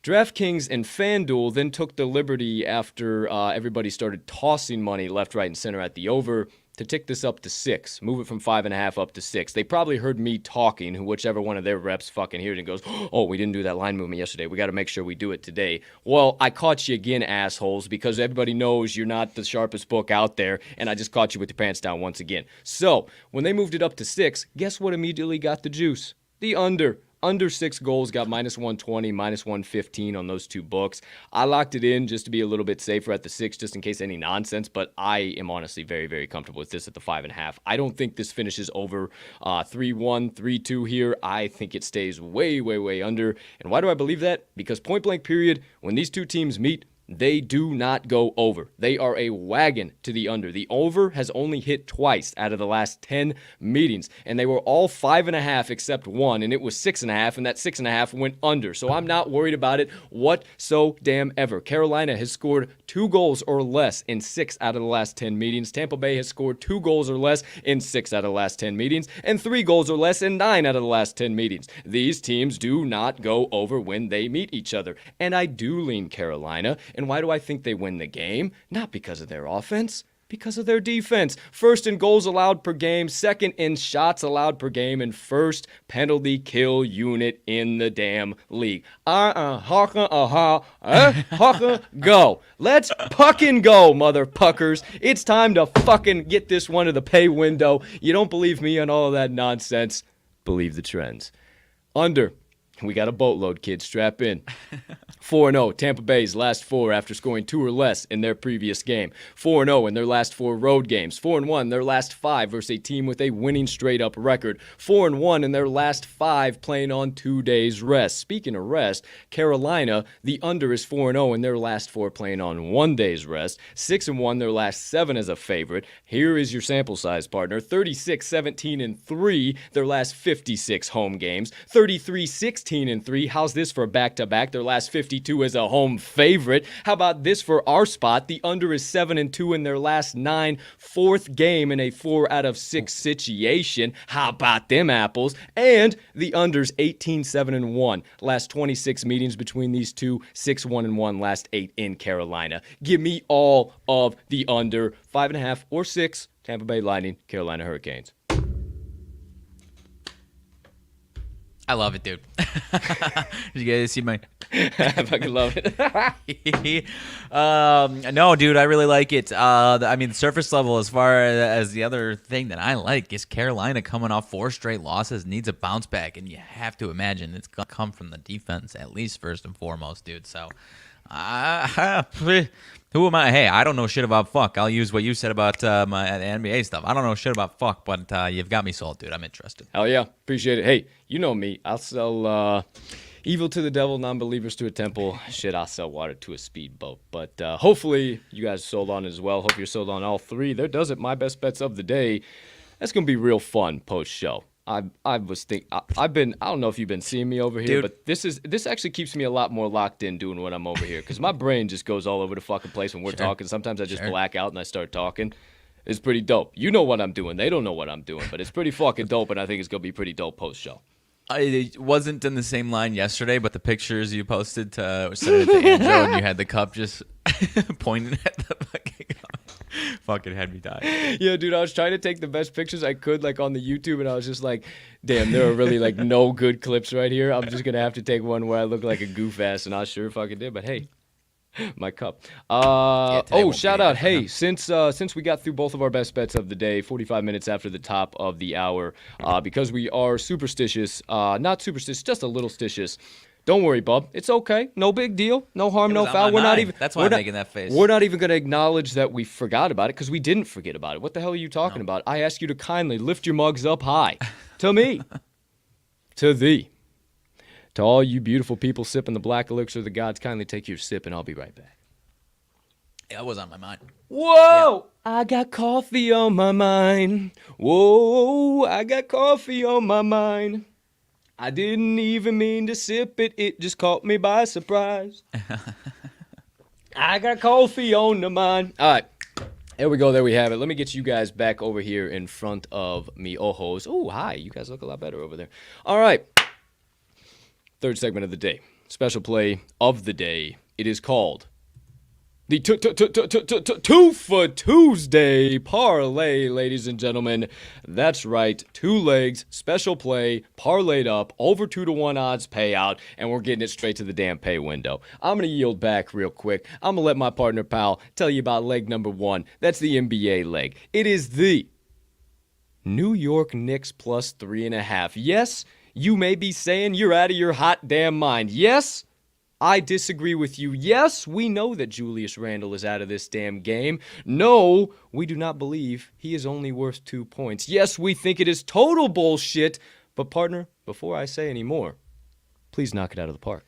DraftKings and FanDuel then took the liberty after everybody started tossing money left, right, and center at the over to tick this up to 6, move it from 5.5 up to 6. They probably heard me talking, whichever one of their reps fucking hears and goes, oh, we didn't do that line movement yesterday. We got to make sure we do it today. Well, I caught you again, assholes, because everybody knows you're not the sharpest book out there, and I just caught you with your pants down once again. So, when they moved it up to 6, guess what immediately got the juice? The under. Under 6 goals got minus 120, minus 115 on those two books. I locked it in just to be a little bit safer at the 6, just in case any nonsense, but I am honestly very, very comfortable with this at the 5.5. I don't think this finishes over 3-1, 3-2 here. I think it stays way, way, way under. And why do I believe that? Because point blank period, when these two teams meet, they do not go over. They are a wagon to the under. The over has only hit twice out of the last 10 meetings, and they were all 5.5 except one, and it was 6.5, and that 6.5 went under. So I'm not worried about it whatsoever. Carolina has scored 2 goals or less in 6 out of the last 10 meetings. Tampa Bay has scored 2 goals or less in 6 out of the last 10 meetings, and 3 goals or less in 9 out of the last 10 meetings. These teams do not go over when they meet each other, and I do lean Carolina. And why do I think they win the game? Not because of their offense, because of their defense. First in goals allowed per game, second in shots allowed per game, and first penalty kill unit in the damn league. Go. Let's fucking go, motherfuckers. It's time to fucking get this one to the pay window. You don't believe me on all of that nonsense? Believe the trends. Under. We got a boatload, kids. Strap in. 4-0, Tampa Bay's last 4 after scoring 2 or less in their previous game. 4-0 in their last 4 road games. 4-1 their last 5 versus a team with a winning straight-up record. 4-1 in their last 5 playing on 2 days rest. Speaking of rest, Carolina, the under is 4-0 in their last 4 playing on 1 day's rest. 6-1 their last 7 as a favorite. Here is your sample size, partner. 36-17-3 their last 56 home games. 33-16-3. How's this for back-to-back? Their last 52 as a home favorite. How about this for our spot? The under is 7-2 in their last 9, 4th game in a 4 out of 6 situation. How about them apples? And the under's 18-7-1. Last 26 meetings between these two, 6-1-1. Last 8 in Carolina. Give me all of the under. 5.5 or 6. Tampa Bay Lightning, Carolina Hurricanes. I love it, dude. Did you guys see my? I fucking love it. No, dude, I really like it. I mean, surface level, as far as the other thing that I like is Carolina coming off 4 straight losses, needs a bounce back, and you have to imagine it's gonna come from the defense at least first and foremost, dude. So, who am I? Hey, I don't know shit about fuck. I'll use what you said about my NBA stuff. I don't know shit about fuck, but you've got me sold, dude. I'm interested. Hell yeah, appreciate it. Hey, you know me. I'll sell evil to the devil, non-believers to a temple. Shit, I'll sell water to a speedboat. But hopefully you guys sold on it as well. Hope you're sold on all 3. There does it. My best bets of the day. That's gonna be real fun post-show. I don't know if you've been seeing me over here, dude. but this actually keeps me a lot more locked in doing when I'm over here, because my brain just goes all over the fucking place when we're talking. Sometimes I just black out and I start talking. It's pretty dope. You know what I'm doing. They don't know what I'm doing, but it's pretty fucking dope, and I think it's going to be pretty dope post-show. I wasn't in the same line yesterday, but the pictures you posted to send it to Andrew, and you had the cup just pointing at the fucking had me die. Yeah, dude, I was trying to take the best pictures I could, like, on the YouTube, and I was just like, damn, there are really, like, no good clips right here. I'm just going to have to take one where I look like a goof ass, and I sure fucking did, but hey. My cup. Shout out. Hey, since we got through both of our best bets of the day, 45 minutes after the top of the hour, because we are superstitious, not superstitious, just a little stitious. Don't worry, bub. It's okay. No big deal. No harm, no foul. We're not even. That's why I'm making that face. We're not even going to acknowledge that we forgot about it, because we didn't forget about it. What the hell are you talking about? I ask you to kindly lift your mugs up high. To me. To thee. To all you beautiful people sipping the black elixir of the gods, kindly take your sip, and I'll be right back. Yeah, that was on my mind. Whoa! Yeah. I got coffee on my mind. Whoa! I got coffee on my mind. I didn't even mean to sip it. It just caught me by surprise. I got coffee on the mind. All right. There we go. There we have it. Let me get you guys back over here in front of me. Ojos. Oh, hi. You guys look a lot better over there. All right. Third segment of the day. Special play of the day. It is called the Twofer Tuesday Parlay, ladies and gentlemen. That's right. 2 legs, special play, parlayed up, over 2-to-1 odds payout, and we're getting it straight to the damn pay window. I'm going to yield back real quick. I'm going to let my partner, pal, tell you about leg number 1. That's the NBA leg. It is the New York Knicks plus 3.5. Yes, you may be saying you're out of your hot damn mind. Yes, I disagree with you. Yes, we know that Julius Randle is out of this damn game. No, we do not believe he is only worth 2 points. Yes, we think it is total bullshit. But partner, before I say any more, please knock it out of the park.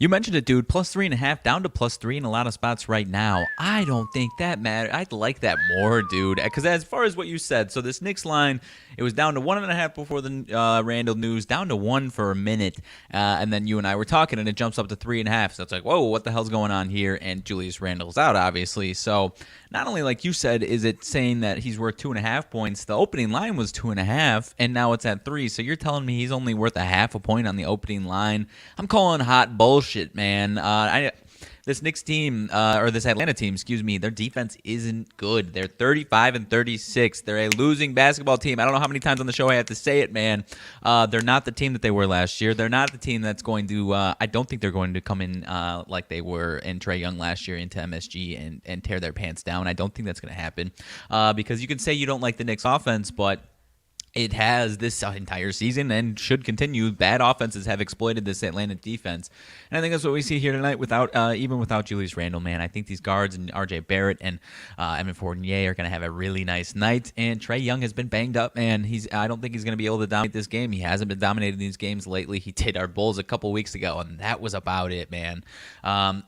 You mentioned it, dude. Plus 3.5, down to plus 3 in a lot of spots right now. I don't think that matters. I'd like that more, dude. Because as far as what you said, so this Knicks line, it was down to 1.5 before the Randall news, down to 1 for a minute, and then you and I were talking, and it jumps up to 3.5. So it's like, whoa, what the hell's going on here? And Julius Randle's out, obviously. So not only, like you said, is it saying that he's worth 2.5 points, the opening line was 2.5, and now it's at 3. So you're telling me he's only worth 0.5 point on the opening line? I'm calling hot bullshit. Man, this Knicks team, or this Atlanta team, excuse me, their defense isn't good. They're 35-36. They're a losing basketball team. I don't know how many times on the show I have to say it, man. They're not the team that they were last year. They're not the team that's going to, I don't think they're going to come in like they were in Trae Young last year into MSG and tear their pants down. I don't think that's going to happen because you can say you don't like the Knicks offense, but it has this entire season and should continue. Bad offenses have exploited this Atlanta defense. And I think that's what we see here tonight even without Julius Randle, man. I think these guards and RJ Barrett and Evan Fournier are going to have a really nice night. And Trae Young has been banged up, man. I don't think he's going to be able to dominate this game. He hasn't been dominating these games lately. He did our Bulls a couple weeks ago, and that was about it, man.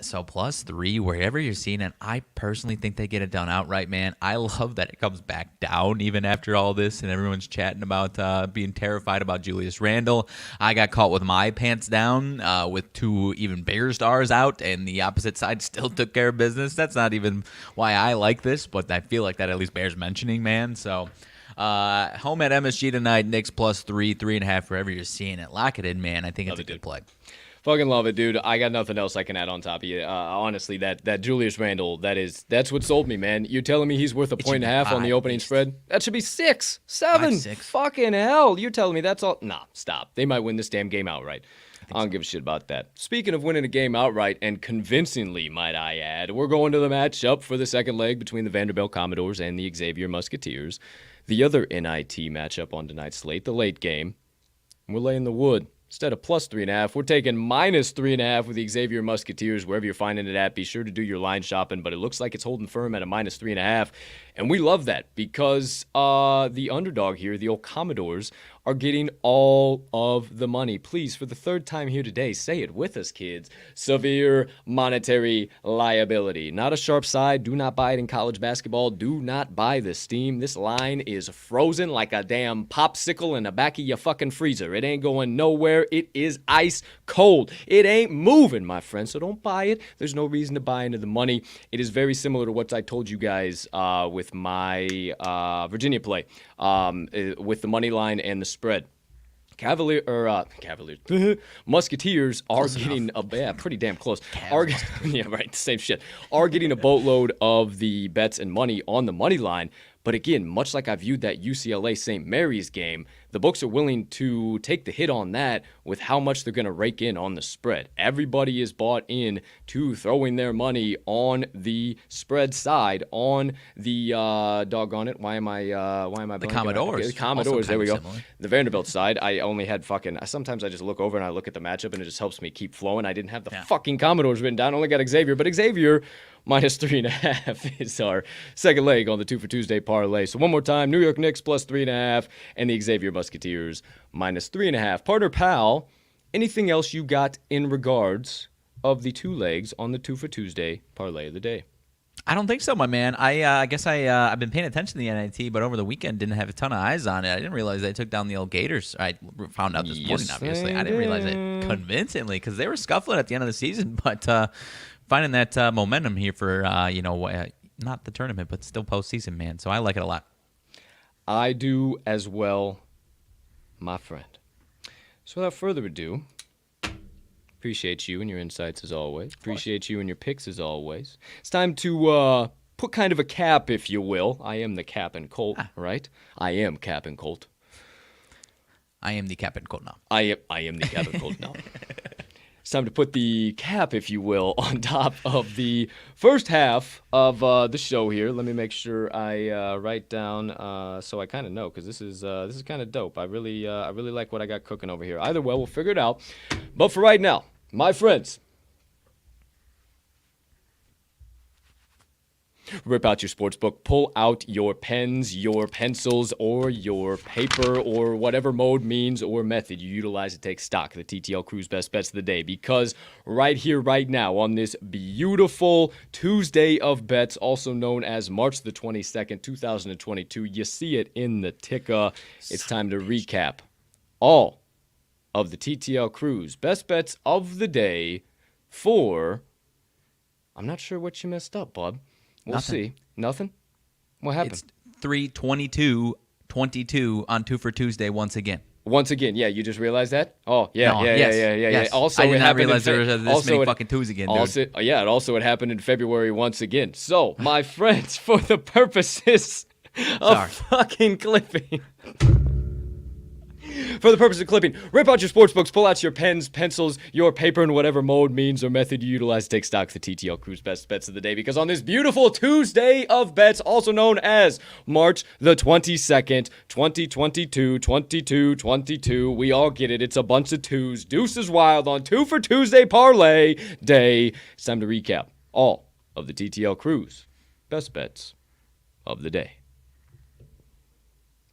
So plus 3, wherever you're seeing it, I personally think they get it done outright, man. I love that it comes back down even after all this and everyone's chatting about being terrified about Julius Randle. I got caught with my pants down with 2 even bigger stars out, and the opposite side still took care of business. That's not even why I like this, but I feel like that at least bears mentioning, man. So home at MSG tonight, Knicks plus 3, 3.5, wherever you're seeing it. Lock it in, man. I think it's a good play. Fucking love it, dude. I got nothing else I can add on top of you. Honestly, that Julius Randle, that's what sold me, man. You're telling me he's worth a point and a half on the opening spread? That should be 6, 7. 6. Fucking hell. You're telling me that's all? Nah, stop. They might win this damn game outright. I don't give a shit about that. Speaking of winning a game outright, and convincingly, might I add, we're going to the matchup for the second leg between the Vanderbilt Commodores and the Xavier Musketeers. The other NIT matchup on tonight's slate, the late game. We're laying the wood. Instead of plus 3.5, we're taking minus 3.5 with the Xavier Musketeers. Wherever you're finding it at, be sure to do your line shopping. But it looks like it's holding firm at a minus 3.5. And we love that because the underdog here, the old Commodores, are getting all of the money. Please, for the third time here today, say it with us, kids. Severe monetary liability. Not a sharp side. Do not buy it in college basketball. Do not buy this team. This line is frozen like a damn popsicle in the back of your fucking freezer. It ain't going nowhere. It is ice cold. It ain't moving, my friend. So don't buy it. There's no reason to buy into the money. It is very similar to what I told you guys with my Virginia play with the money line and the spread. Musketeers are getting pretty damn close. Yeah, right, same shit. Are getting a boatload of the bets and money on the money line. But again, much like I viewed that UCLA St. Mary's game, the books are willing to take the hit on that with how much they're going to rake in on the spread. Everybody is bought in to throwing their money on the spread side, on the doggone it. Why am I the Commodores? The Commodores. There we go. Similar. The Vanderbilt side. I only had sometimes I just look over and I look at the matchup and it just helps me keep flowing. I didn't have the fucking Commodores written down. I only got Xavier, but Xavier minus 3.5 is our second leg on the Twofer Tuesday Parlay. So one more time, New York Knicks plus 3.5 and the Xavier Musketeers minus 3.5. Partner pal, anything else you got in regards of the two legs on the Twofer Tuesday Parlay of the day? I don't think so, my man. I guess I've been paying attention to the NIT, but over the weekend didn't have a ton of eyes on it. I didn't realize they took down the old Gators. I found out this morning, obviously. I didn't realize it convincingly because they were scuffling at the end of the season, but finding that momentum here for, not the tournament, but still postseason, man. So I like it a lot. I do as well, my friend. So without further ado, appreciate you and your insights as always. Appreciate you and your picks as always. It's time to put kind of a cap, if you will. I am the Cap and Colt, right? I am Cap and Colt. I am the Cap and Colt now. I am the Cap and Colt now. It's time to put the cap, if you will, on top of the first half of the show here. Let me make sure I write down so I kind of know, because this is kind of dope. I really like what I got cooking over here. Either way, we'll figure it out. But for right now, my friends, rip out your sports book, pull out your pens, your pencils, or your paper, or whatever mode, means, or method you utilize to take stock of the TTL Crew's best bets of the day. Because right here, right now, on this beautiful Tuesday of bets, also known as March the 22nd, 2022, you see it in the ticker. It's time to recap all of the TTL Crew's best bets of the day for, I'm not sure what you messed up, bub. We'll see. Nothing? What happened? It's 3:22:22 on Twofer Tuesday once again. Once again, yeah. You just realized that? Oh, yeah, no, yeah, yes, yeah. yes. Also, I did it not realize there was this also many fucking twos again, dude. Also, it happened in February once again. So, my friends, for the purposes of fucking clipping. For the purpose of clipping, rip out your sports books, pull out your pens, pencils, your paper, and whatever mode, means, or method you utilize to take stock of the TTL Crew's best bets of the day. Because on this beautiful Tuesday of bets, also known as March the 22nd, 2022, we all get it. It's a bunch of twos. Deuces wild on Twofer Tuesday Parlay Day. It's time to recap all of the TTL Crew's best bets of the day.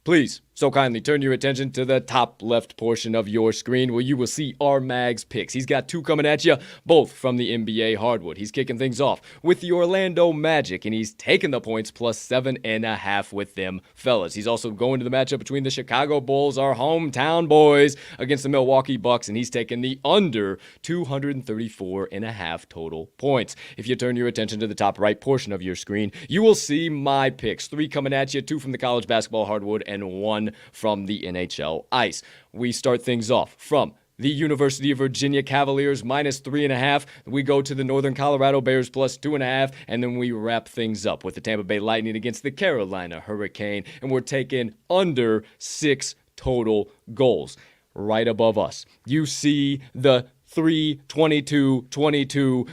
Please, so kindly turn your attention to the top left portion of your screen where you will see RMags picks. He's got two coming at you, both from the NBA hardwood. He's kicking things off with the Orlando Magic, and he's taking the points plus 7.5 with them fellas. He's also going to the matchup between the Chicago Bulls, our hometown boys, against the Milwaukee Bucks, and he's taking the under 234.5 total points. If you turn your attention to the top right portion of your screen, you will see my picks. 3 coming at you, 2 from the college basketball hardwood, and 1 from the NHL ice. We start things off from the University of Virginia Cavaliers minus 3.5. We go to the Northern Colorado Bears plus 2.5. And then we wrap things up with the Tampa Bay Lightning against the Carolina Hurricane. And we're taking under 6 total goals. Right above us, you see the 3-22-22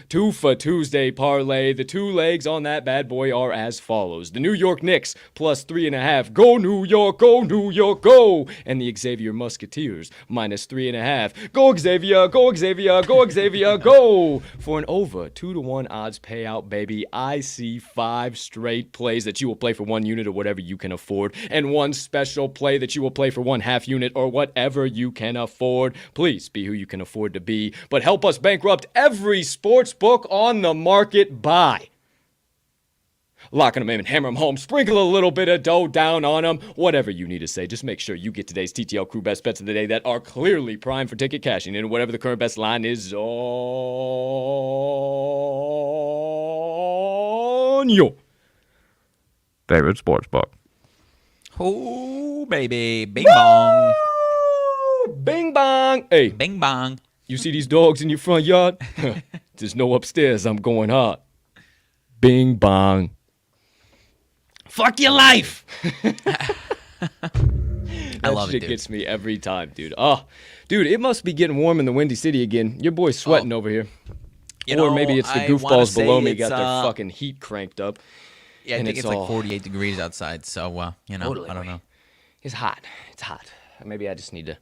Twofer Tuesday Parlay. The two legs on that bad boy are as follows. The New York Knicks plus 3.5. Go New York, go New York, go! And the Xavier Musketeers minus 3.5. Go Xavier, go Xavier, go Xavier, go! For an over 2-to-1 odds payout, baby. I see 5 straight plays that you will play for 1 unit or whatever you can afford, and 1 special play that you will play for 1 half unit or whatever you can afford. Please be who you can afford to be, but help us bankrupt every sports book on the market by locking them in and hammer them home, sprinkle a little bit of dough down on them, whatever you need to say. Just make sure you get today's TTL Crew best bets of the day that are clearly primed for ticket cashing in, whatever the current best line is on your favorite sports book. Oh, baby. Bing bong. Bing bong. Hey. Bing bong. You see these dogs in your front yard? There's no upstairs. I'm going hard. Bing bong. Fuck your life. I love it, shit dude. Gets me every time, dude. Oh, dude, it must be getting warm in the Windy City again. Your boy's sweating over here. Or maybe it's the goofballs below me got their fucking heat cranked up. Yeah, I think it's like 48 degrees outside, so, totally. I don't know. It's hot. It's hot. Maybe I just need to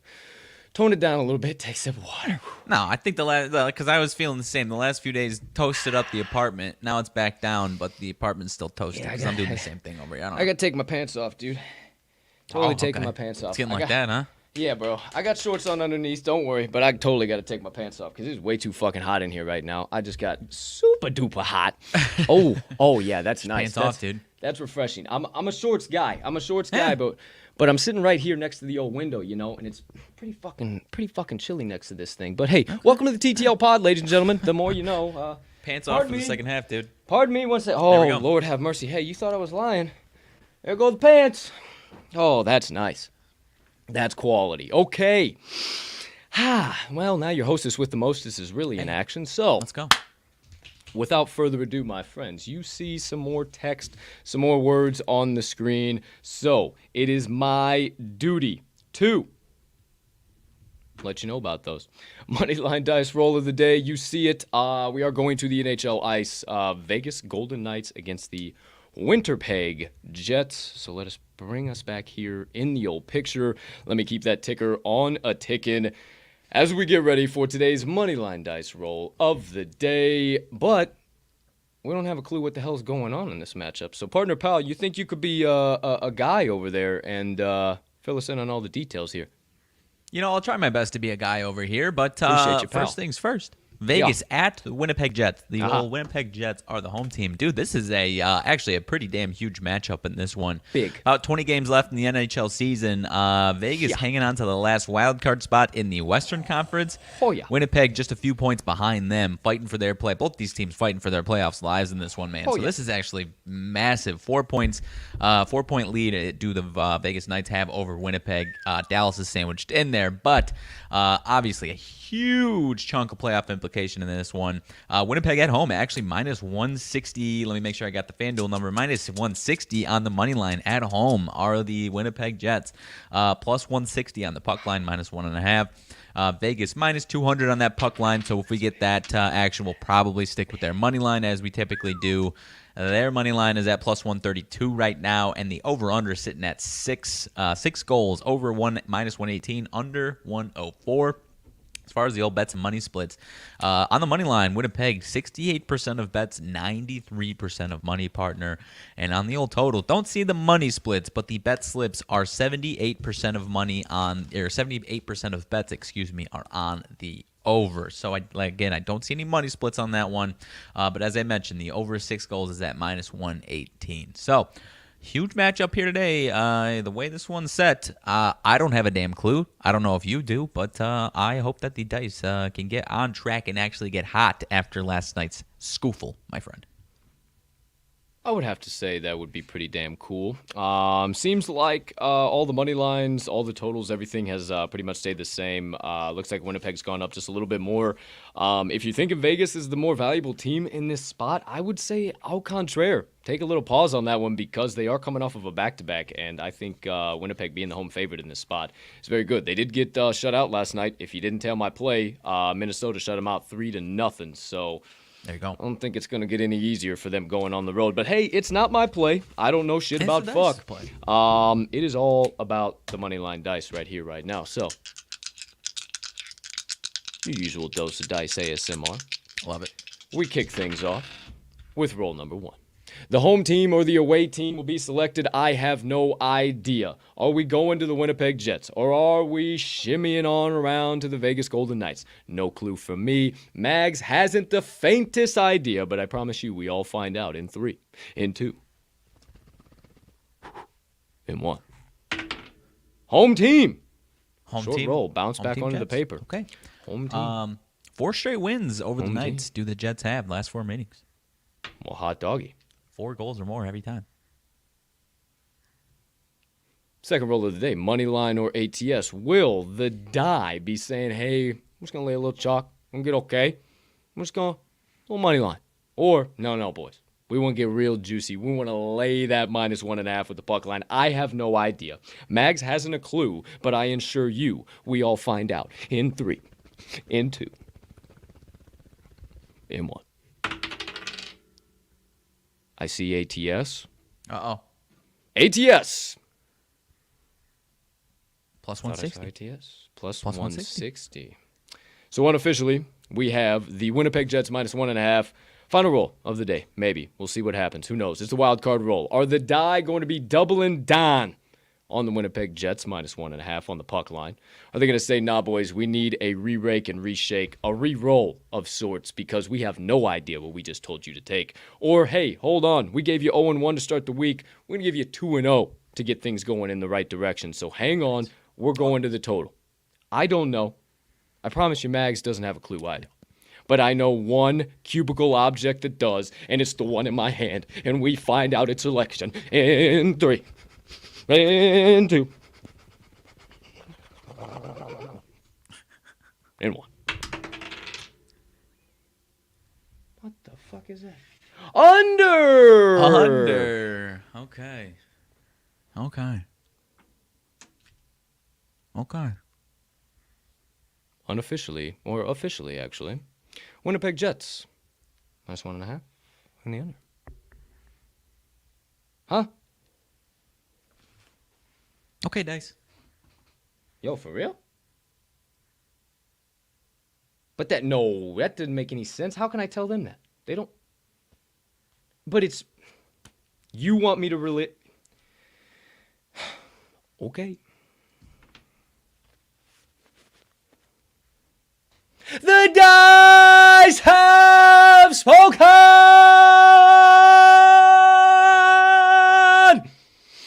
tone it down a little bit, take a sip of water. No, I think because I was feeling the same. The last few days toasted up the apartment. Now it's back down, but the apartment's still toasted because I'm doing the same thing over here. I got to take my pants off, dude. Totally taking my pants off. It's getting like that, huh? Yeah, bro. I got shorts on underneath, don't worry, but I totally got to take my pants off because it's way too fucking hot in here right now. I just got super duper hot. Oh yeah, that's nice. Pants off, dude. That's refreshing. I'm a shorts guy. But I'm sitting right here next to the old window, and it's pretty fucking chilly next to this thing. But hey, welcome to the TTL pod, ladies and gentlemen. The more you know. Pants off for the second half, dude. Pardon me one second. Oh, Lord have mercy. Hey, you thought I was lying. There go the pants. Oh, that's nice. That's quality. Okay. Well, now your hostess with the mostest is really in action. So let's go. Without further ado, my friends, you see some more text, some more words on the screen. So it is my duty to let you know about those. Moneyline Dice roll of the day. You see it. We are going to the NHL Ice. Vegas Golden Knights against the Winnipeg Jets. So let us bring us back here in the old picture. Let me keep that ticker on a tickin' as we get ready for today's Moneyline Dice roll of the day. But we don't have a clue what the hell's going on in this matchup. So, partner pal, you think you could be a guy over there and fill us in on all the details here? I'll try my best to be a guy over here, but first things first. Vegas at the Winnipeg Jets. The old Winnipeg Jets are the home team. Dude, this is actually a pretty damn huge matchup in this one. Big. About 20 games left in the NHL season. Vegas hanging on to the last wild card spot in the Western Conference. Oh, yeah. Winnipeg just a few points behind them, fighting for their play. Both these teams fighting for their playoffs lives in this one, man. This is actually massive. 4 points, 4-point lead do the Vegas Knights have over Winnipeg. Dallas is sandwiched in there, but obviously a huge chunk of playoff implication in this one. Winnipeg at home, actually minus 160. Let me make sure I got the FanDuel number. Minus 160 on the money line at home are the Winnipeg Jets. Plus 160 on the puck line, minus 1.5. Vegas minus 200 on that puck line. So if we get that action, we'll probably stick with their money line as we typically do. Their money line is at plus 132 right now, and the over/under sitting at six goals. Over minus 118, under 104. As far as the old bets and money splits, on the money line, Winnipeg 68% of bets, 93% of money, partner. And on the old total, don't see the money splits, but the bet slips are 78% of money on, or 78% of bets, are on the over. So I don't see any money splits on that one. But as I mentioned, the over 6 goals is at minus 118. So huge matchup here today. The way this one's set, I don't have a damn clue. I don't know if you do, but I hope that the dice can get on track and actually get hot after last night's scoofle, my friend. I would have to say that would be pretty damn cool. Seems like all the money lines, all the totals, everything has pretty much stayed the same. Looks like Winnipeg's gone up just a little bit more. If you're thinking Vegas is the more valuable team in this spot, I would say au contraire. Take a little pause on that one because they are coming off of a back-to-back, and I think Winnipeg being the home favorite in this spot is very good. They did get shut out last night. If you didn't tail my play, Minnesota shut them out 3-0, so... There you go. I don't think it's going to get any easier for them going on the road. But, hey, it's not my play. I don't know shit about fuck. Play. It is all about the Moneyline Dice right here, right now. So, your usual dose of dice ASMR. Love it. We kick things off with roll number 1. The home team or the away team will be selected. I have no idea. Are we going to the Winnipeg Jets or are we shimmying on around to the Vegas Golden Knights? No clue from me. Mags hasn't the faintest idea, but I promise you we all find out in 3, in 2, in 1. Home team. Home team. Roll. Bounce Home back team onto the Jets. paper. Okay. Home team. 4 straight wins over Home the Knights team. do the Jets have last 4 meetings. Well, hot doggy. 4 goals or more every time. Second roll of the day, Moneyline or ATS. Will the die be saying, hey, I'm just going to lay a little chalk. I'm going to get okay. I'm just going to, little Moneyline. Or, no, boys. We want to get real juicy. We want to lay that -1.5 with the puck line. I have no idea. Mags hasn't a clue, but I ensure you, we all find out in 3, in 2, in 1. I see ATS. Uh-oh. ATS. Plus Thought I 160. saw ATS. Plus Plus 160. So unofficially, we have the Winnipeg Jets -1.5. Final roll of the day. Maybe. We'll see what happens. Who knows? It's a wild card roll. Are the die going to be doubling down on the Winnipeg Jets -1.5 on the puck line? Are they going to say, nah, boys, we need a re-rake and reshake, a re-roll of sorts because we have no idea what we just told you to take? Or, hey, hold on, we gave you 0-1 to start the week. We're going to give you 2-0 to get things going in the right direction. So hang on, we're going to the total. I don't know. I promise you Mags doesn't have a clue either. But I know one cubicle object that does, and it's the one in my hand. And we find out its selection in 3. And 2. And 1. What the fuck is that? Under! Under. Okay. Unofficially, or officially actually, Winnipeg Jets -1.5 in the under. Huh? Okay, Dice. Yo, for real? But that didn't make any sense. How can I tell them that? They don't. But it's. You want me to really. Okay. The dice have spoken!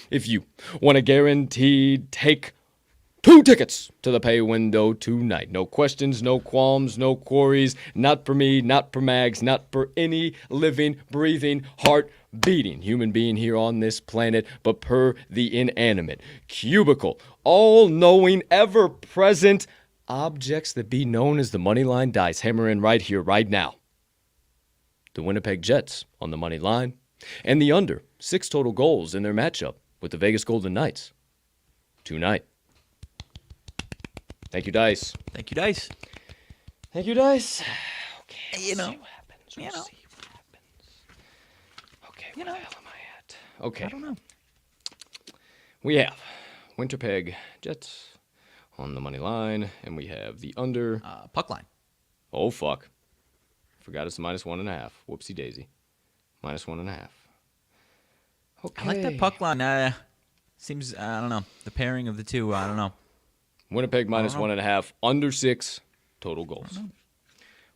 If you want a guaranteed take 2 tickets to the pay window tonight. No questions, no qualms, no queries. Not for me, not for Mags, not for any living, breathing, heart-beating human being here on this planet, but per the inanimate, cubicle, all-knowing, ever-present objects that be known as the Moneyline Dice, hammering right here, right now. The Winnipeg Jets on the money line, and the under 6 total goals in their matchup with the Vegas Golden Knights tonight. Thank you, Dice. Thank you, Dice. Thank you, Dice. Okay, You know. see what happens. You know. See what happens. Okay, where the hell am I at? Okay. I don't know. We have Winnipeg Jets on the money line, and we have the under. Puck line. Oh, fuck. Forgot it's -1.5. Whoopsie daisy. -1.5. Okay. I like that puck line. Seems, I don't know. The pairing of the two, I don't know. Winnipeg -1.5. Under 6 total goals.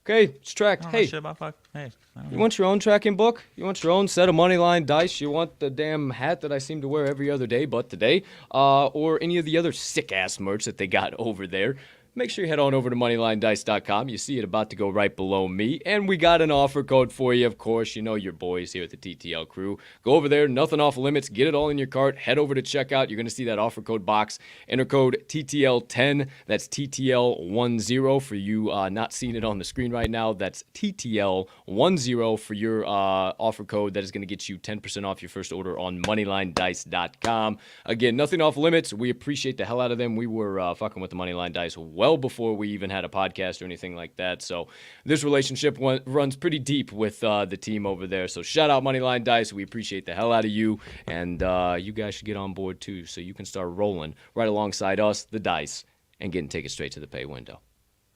Okay, it's tracked. I don't know Hey, shit about puck. Hey, I don't you know. want your own tracking book? You want your own set of Moneyline Dice? You want the damn hat that I seem to wear every other day but today? Or any of the other sick-ass merch that they got over there? make sure you head on over to MoneylineDice.com. You see it about to go right below me. And we got an offer code for you, of course. You know your boys here at the TTL crew. Go over there, nothing off limits. Get it all in your cart. Head over to checkout. You're going to see that offer code box. Enter code TTL10. That's TTL10 for you not seeing it on the screen right now. That's TTL10 for your offer code. That is going to get you 10% off your first order on MoneylineDice.com. Again, nothing off limits. We appreciate the hell out of them. We were fucking with the Moneyline Dice well before we even had a podcast or anything like that. So this relationship runs pretty deep with the team over there. So shout out Moneyline Dice. We appreciate the hell out of you. And you guys should get on board too so you can start rolling right alongside us, the Dice, and getting tickets straight to the pay window.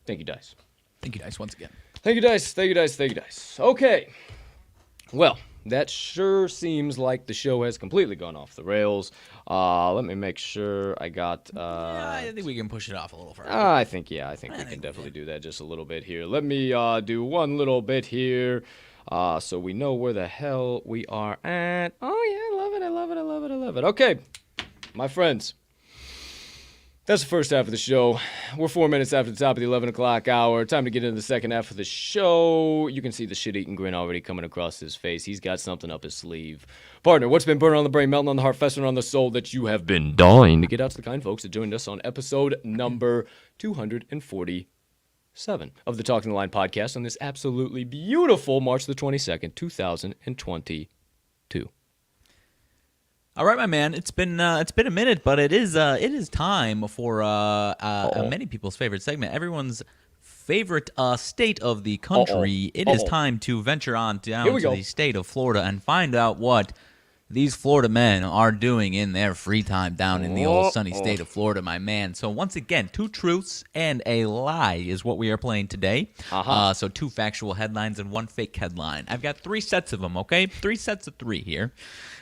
Thank you, Dice. Thank you, Dice, once again. Thank you, Dice. Thank you, Dice. Thank you, Dice. Okay. Well, that sure seems like the show has completely gone off the rails. Let me make sure I got... I think we can push it off a little further. I think we can definitely do that just a little bit here. Let me do one little bit here so we know where the hell we are at. Oh, yeah, I love it, I love it, I love it, I love it. Okay, my friends. That's the first half of the show. We're 4 minutes after the top of the 11 o'clock hour. Time to get into the second half of the show. You can see the shit-eating grin already coming across his face. He's got something up his sleeve. Partner, what's been burning on the brain, melting on the heart, festering on the soul that you have been dying to get out to the kind folks that joined us on episode number 247 of the Talking the Line podcast on this absolutely beautiful March the 22nd, 2022. All right, my man. It's been a minute, but it is time for many people's favorite segment, everyone's favorite state of the country. It is time to venture on down to the state of Florida and find out what these Florida men are doing in their free time down in the old sunny state of Florida, my man. So once again, 2 truths and a lie is what we are playing today. So 2 factual headlines and 1 fake headline. I've got 3 sets of them, okay? 3 sets of 3 here.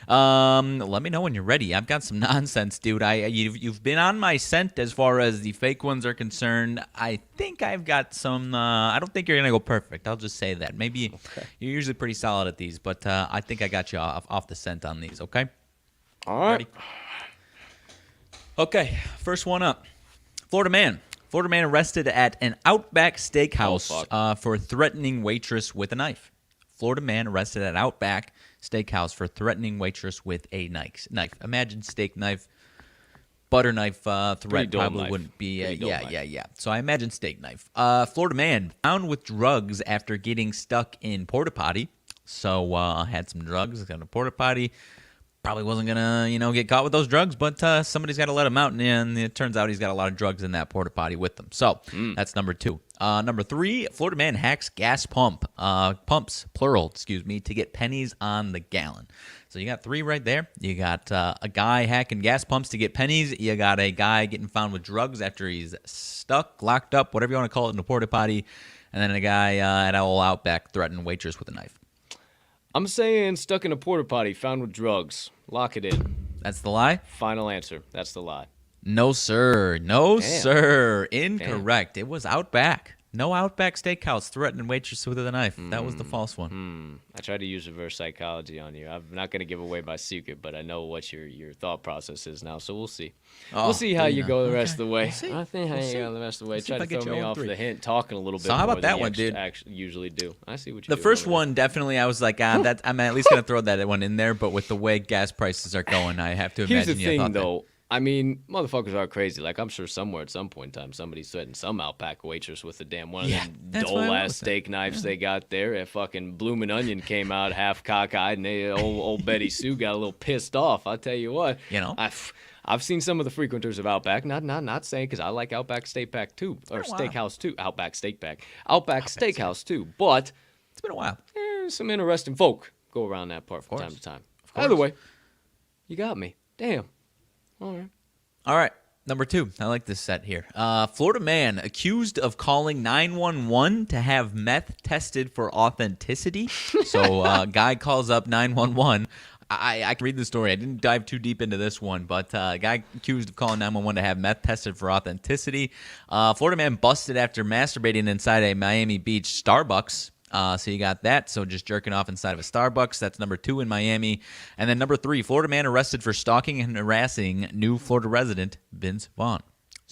Let me know when you're ready. I've got some nonsense, dude. You've been on my scent as far as the fake ones are concerned. I think I've got some. I don't think you're gonna go perfect. I'll just say that. Maybe you're usually pretty solid at these, but I think I got you off the scent on these. Okay. All right. Ready? Okay. First one up. Florida man arrested at an Outback Steakhouse for threatening waitress with a knife. Florida man arrested at Outback Steakhouse for threatening waitress with a knife. Imagine steak knife, butter knife threat probably wouldn't be. Yeah. So I imagine steak knife. Florida man found with drugs after getting stuck in porta potty. So had some drugs in a porta potty. Probably wasn't gonna get caught with those drugs, but somebody's got to let him out, and it turns out he's got a lot of drugs in that porta potty with him. So that's number 2. Number 3, Florida man hacks gas pumps, plural, to get pennies on the gallon. So you got 3 right there. You got a guy hacking gas pumps to get pennies. You got a guy getting found with drugs after he's stuck, locked up, whatever you want to call it, in a porta potty. And then a guy at Owl Outback threatening waitress with a knife. I'm saying stuck in a porta potty, found with drugs. Lock it in. That's the lie? Final answer. That's the lie. No, sir. No, sir. Incorrect. It was Outback. No Outback Steakhouse threatening waitress with a knife. That was the false one. I tried to use reverse psychology on you. I'm not going to give away my secret, but I know what your thought process is now, so we'll see. We'll see how you go the rest of the way. I'll see how you go the rest of the way. Try to throw me off the hint, talking a little bit so how more about that than one, dude? Actually usually do. I see what you do. The first one, definitely, I was like, I'm at least going to throw that one in there, but with the way gas prices are going, I have to imagine you thought that. I mean, motherfuckers are crazy. Like, I'm sure somewhere at some point in time, somebody's threatened some Outback waitress with a damn one of them dull-ass steak knives they got there. A fucking Bloomin' Onion came out half cockeyed, and old Betty Sue got a little pissed off. I'll tell you what. I've seen some of the frequenters of Outback. Not saying because I like Outback Steak Pack too, or Steakhouse too. Outback Steak Pack. Outback Steakhouse too. But it's been a while. Some interesting folk go around that part from time to time. Either way, you got me. Damn. All right. Number 2. I like this set here. Florida man accused of calling 911 to have meth tested for authenticity. So guy calls up 911. I can read the story. I didn't dive too deep into this one, but a guy accused of calling 911 to have meth tested for authenticity. Florida man busted after masturbating inside a Miami Beach Starbucks. So you got that. So just jerking off inside of a Starbucks. That's number 2 in Miami. And then number 3, Florida man arrested for stalking and harassing new Florida resident Vince Vaughn.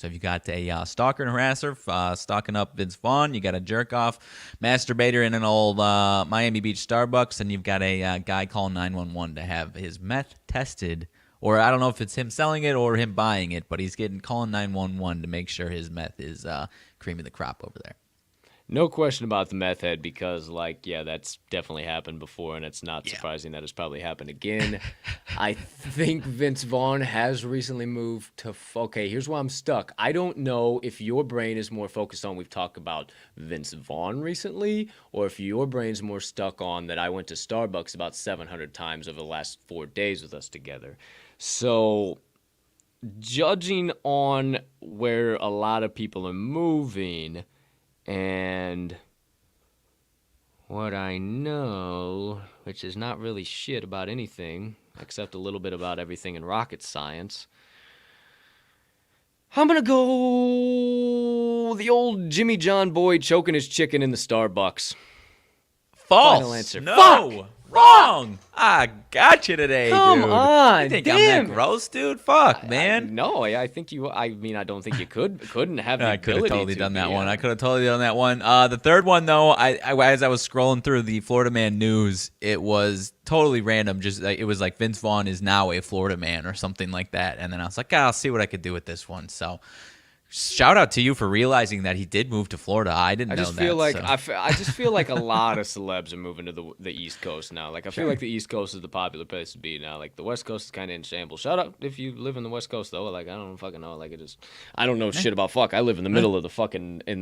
So if you got a stalker and harasser stalking up Vince Vaughn, you got a jerk-off masturbator in an old Miami Beach Starbucks, and you've got a guy calling 911 to have his meth tested. Or I don't know if it's him selling it or him buying it, but he's calling 911 to make sure his meth is cream of the crop over there. No question about the meth head because, that's definitely happened before, and it's not surprising that it's probably happened again. I think Vince Vaughn has recently moved to okay, here's why I'm stuck. I don't know if your brain is more focused on we've talked about Vince Vaughn recently, or if your brain's more stuck on that I went to Starbucks about 700 times over the last 4 days with us together. So, judging on where a lot of people are moving and what I know, which is not really shit about anything, except a little bit about everything in rocket science, I'm going to go the old Jimmy John boy choking his chicken in the Starbucks. False. Final answer. No. Fuck! Wrong. I got you today, Come dude. on, You think damn. I'm that gross, dude? Fuck, man. No, I think you. I mean, I don't think you couldn't have. The I could have ability totally to done that be, one. I could have totally done that one. The third one, though, as I was scrolling through the Florida Man news, it was totally random. Just it was like Vince Vaughn is now a Florida man or something like that. And then I was like, I'll see what I could do with this one. So shout out to you for realizing that he did move to Florida. I didn't know that. I just feel like a lot of celebs are moving to the East Coast now. Like I feel like the East Coast is the popular place to be now. Like the West Coast is kind of in shambles. Shout out if you live in the West Coast though. Like I don't fucking know. Like I don't know shit about fuck. I live in the middle of the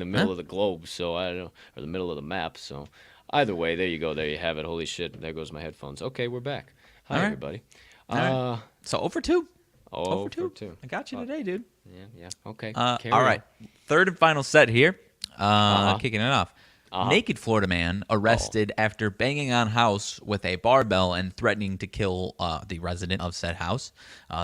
middle of the globe, so I don't know, or the middle of the map. So either way, there you go. There you have it. Holy shit! There goes my headphones. Okay, we're back. Hi All right. everybody. All right. So 0 for 2. Oh, for two. I got you today, dude. Yeah. Okay. All right. Third and final set here. Kicking it off. Naked Florida man arrested after banging on house with a barbell and threatening to kill the resident of said house.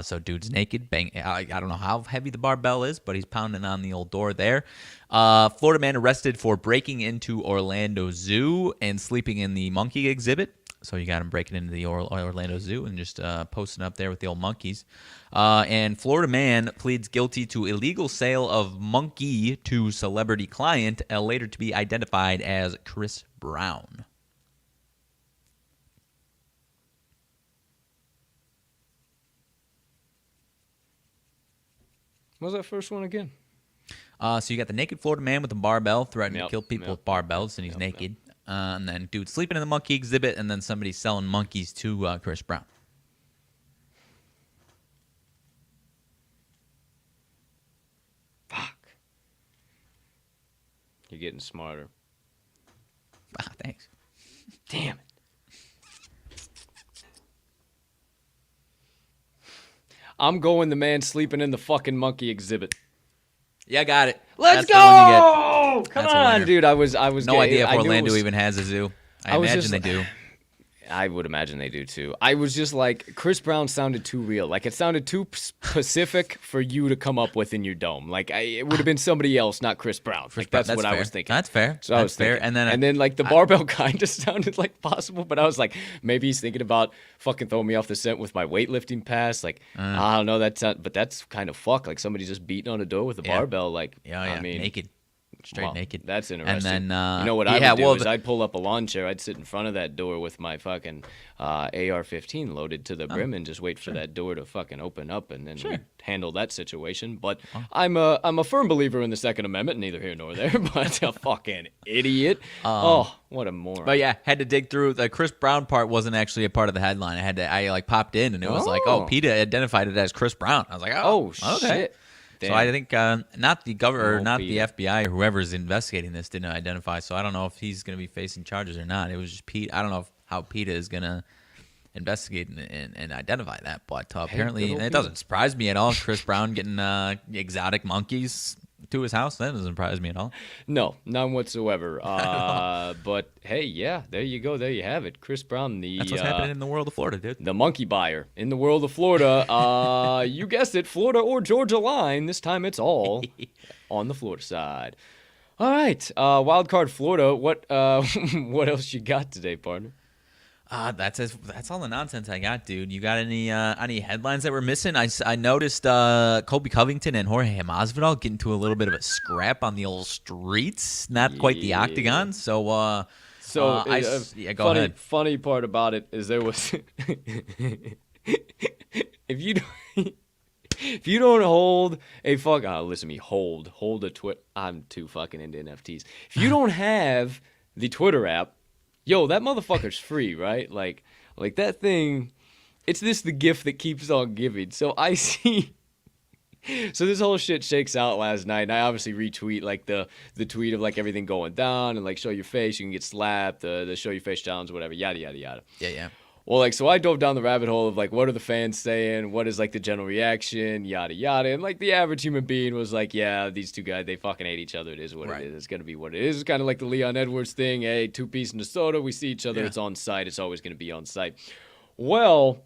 So dude's naked. I don't know how heavy the barbell is, but he's pounding on the old door there. Florida man arrested for breaking into Orlando Zoo and sleeping in the monkey exhibit. So you got him breaking into the Orlando Zoo and just posting up there with the old monkeys. And Florida man pleads guilty to illegal sale of monkey to celebrity client, later to be identified as Chris Brown. What was that first one again? So you got the naked Florida man with a barbell threatening to kill people with barbells, and he's naked. And then dude sleeping in the monkey exhibit, and then somebody selling monkeys to Chris Brown. Fuck. You're getting smarter. Thanks. Damn it. I'm going the man sleeping in the fucking monkey exhibit. Yeah, I got it. Let's That's go! The one you get. Come That's a on, winner. dude. I was No idea if I knew it Orlando was- even has a zoo. I I was imagine just they do. I would imagine they do too. I was just like, Chris Brown sounded too real. Like, it sounded too specific for you to come up with in your dome. Like, it would have been somebody else, not Chris Brown. Like, that's what fair. I was thinking. That's fair. So I was fair. thinking. And then like the barbell kind of sounded like possible, but I was like, maybe he's thinking about fucking throwing me off the scent with my weightlifting pass. Like, I don't know, but that's kind of fuck. Like somebody just beating on a door with a barbell. Like, I mean, naked. Straight naked. That's interesting. And then, you know what I would do is I'd pull up a lawn chair. I'd sit in front of that door with my fucking AR-15 loaded to the brim and just wait for that door to fucking open up, and then we'd handle that situation. But I'm a firm believer in the Second Amendment, neither here nor there. But a fucking idiot. What a moron. But yeah, had to dig through. The Chris Brown part wasn't actually a part of the headline. I popped in and it was like, PETA identified it as Chris Brown. I was like, okay. Shit. Damn. So I think not the governor, not PETA. the FBI or whoever's investigating this didn't identify. So I don't know if he's going to be facing charges or not. It was just PETA. I don't know how PETA is going to investigate and identify that. But apparently, it doesn't surprise me at all. Chris Brown getting exotic monkeys to his house, that doesn't surprise me at all. No, none whatsoever. But hey, yeah, there you go. There you have it. Chris Brown, That's what's happening in the world of Florida, dude. The monkey buyer in the world of Florida. You guessed it, Florida or Georgia line. This time it's all on the Florida side. All right, wild card Florida. What what else you got today, partner? That's all the nonsense I got, dude. You got any headlines that we're missing? I noticed Colby Covington and Jorge Masvidal get into a little bit of a scrap on the old streets, not quite the octagon. So go ahead. Funny part about it is there was if you if you don't hold a listen to me, hold a Twitter. I'm too fucking into NFTs. If you don't have the Twitter app, yo, that motherfucker's free, right? Like that thing, it's the gift that keeps on giving. So I see. So this whole shit shakes out last night, and I obviously retweet like the tweet of like everything going down and like show your face, you can get slapped, the show your face challenge, whatever, yada yada yada. Yeah. Well, like, so I dove down the rabbit hole of like, what are the fans saying? What is like the general reaction? Yada yada. And like the average human being was like, yeah, these two guys, they fucking hate each other. It is what it is. It's gonna be what it is. It's kind of like the Leon Edwards thing. Hey, two-piece in the soda, we see each other. Yeah. It's on site. It's always gonna be on site. Well,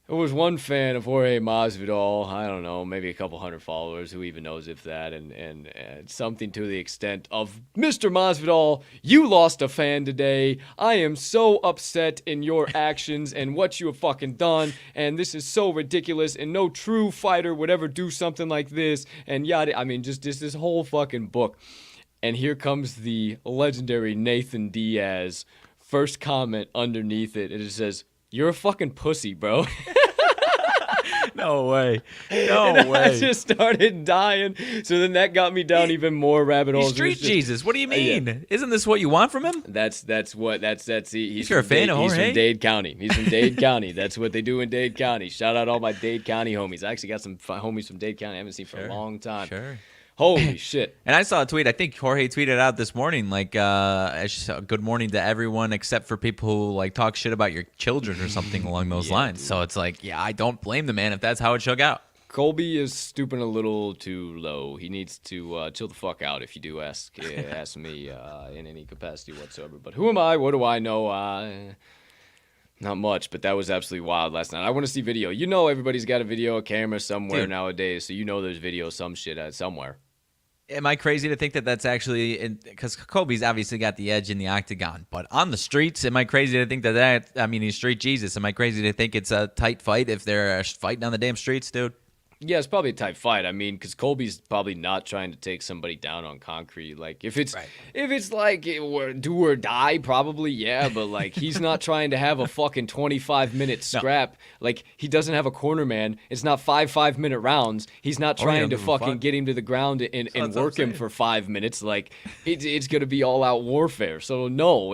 there was one fan of Jorge Masvidal, I don't know, maybe a couple hundred followers, who even knows if that, and something to the extent of, Mr. Masvidal, you lost a fan today. I am so upset in your actions and what you have fucking done, and this is so ridiculous, and no true fighter would ever do something like this, and yada. I mean, just this whole fucking book. And here comes the legendary Nathan Diaz. First comment underneath it, it says, "You're a fucking pussy, bro." No way. I just started dying. So then that got me down even more rabbit holes. Street Jesus. What do you mean? Yeah. Isn't this what you want from him? That's he's You're a fan of Jorge? He's from Dade County. He's from Dade County. That's what they do in Dade County. Shout out all my Dade County homies. I actually got some homies from Dade County I haven't seen for a long time. Sure. Holy shit. And I saw a tweet, I think Jorge tweeted out this morning, like, good morning to everyone except for people who, like, talk shit about your children or something along those lines. Dude. So it's like, yeah, I don't blame the man if that's how it shook out. Colby is stooping a little too low. He needs to chill the fuck out if you do ask me in any capacity whatsoever. But who am I? What do I know? Not much, but that was absolutely wild last night. I want to see video. You know everybody's got a video, a camera somewhere nowadays, so you know there's video, some shit somewhere. Am I crazy to think that that's actually – because Kobe's obviously got the edge in the octagon, but on the streets, am I crazy to think that – I mean, he's street Jesus. Am I crazy to think it's a tight fight if they're fighting on the damn streets, dude? Yeah, it's probably a tight fight. I mean, because Colby's probably not trying to take somebody down on concrete. Like, if it's like do or die, probably, yeah. But, like, he's not trying to have a fucking 25-minute scrap. No. Like, he doesn't have a corner man. It's not 5-minute rounds. He's not trying to fucking get him to the ground and work him for 5 minutes. Like, it's going to be all-out warfare. So, no,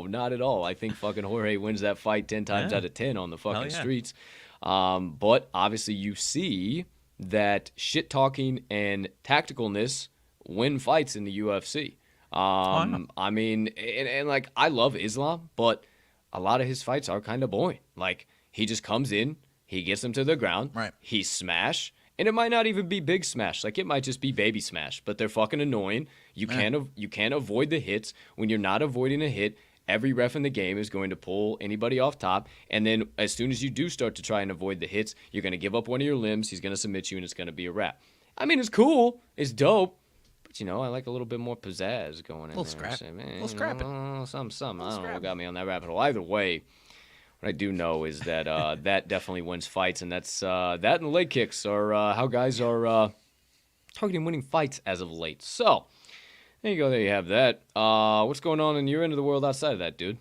not at all. I think fucking Jorge wins that fight 10 times out of 10 on the fucking streets. But obviously you see that shit talking and tacticalness win fights in the UFC. I mean, and like, I love Islam, but a lot of his fights are kind of boring. Like, he just comes in, he gets them to the ground, he smash, and it might not even be big smash. Like, it might just be baby smash, but they're fucking annoying. You can't avoid the hits. When you're not avoiding a hit, every ref in the game is going to pull anybody off top, and then as soon as you do start to try and avoid the hits, you're going to give up one of your limbs, he's going to submit you, and it's going to be a wrap. I mean, it's cool, it's dope, but, you know, I like a little bit more pizzazz going in there. A little scrapping. Something. I don't know what got me on that rabbit hole. Either way, what I do know is that that definitely wins fights, and that's that and the leg kicks are how guys are targeting winning fights as of late. So, there you go. There you have that. What's going on in your end of the world outside of that, dude?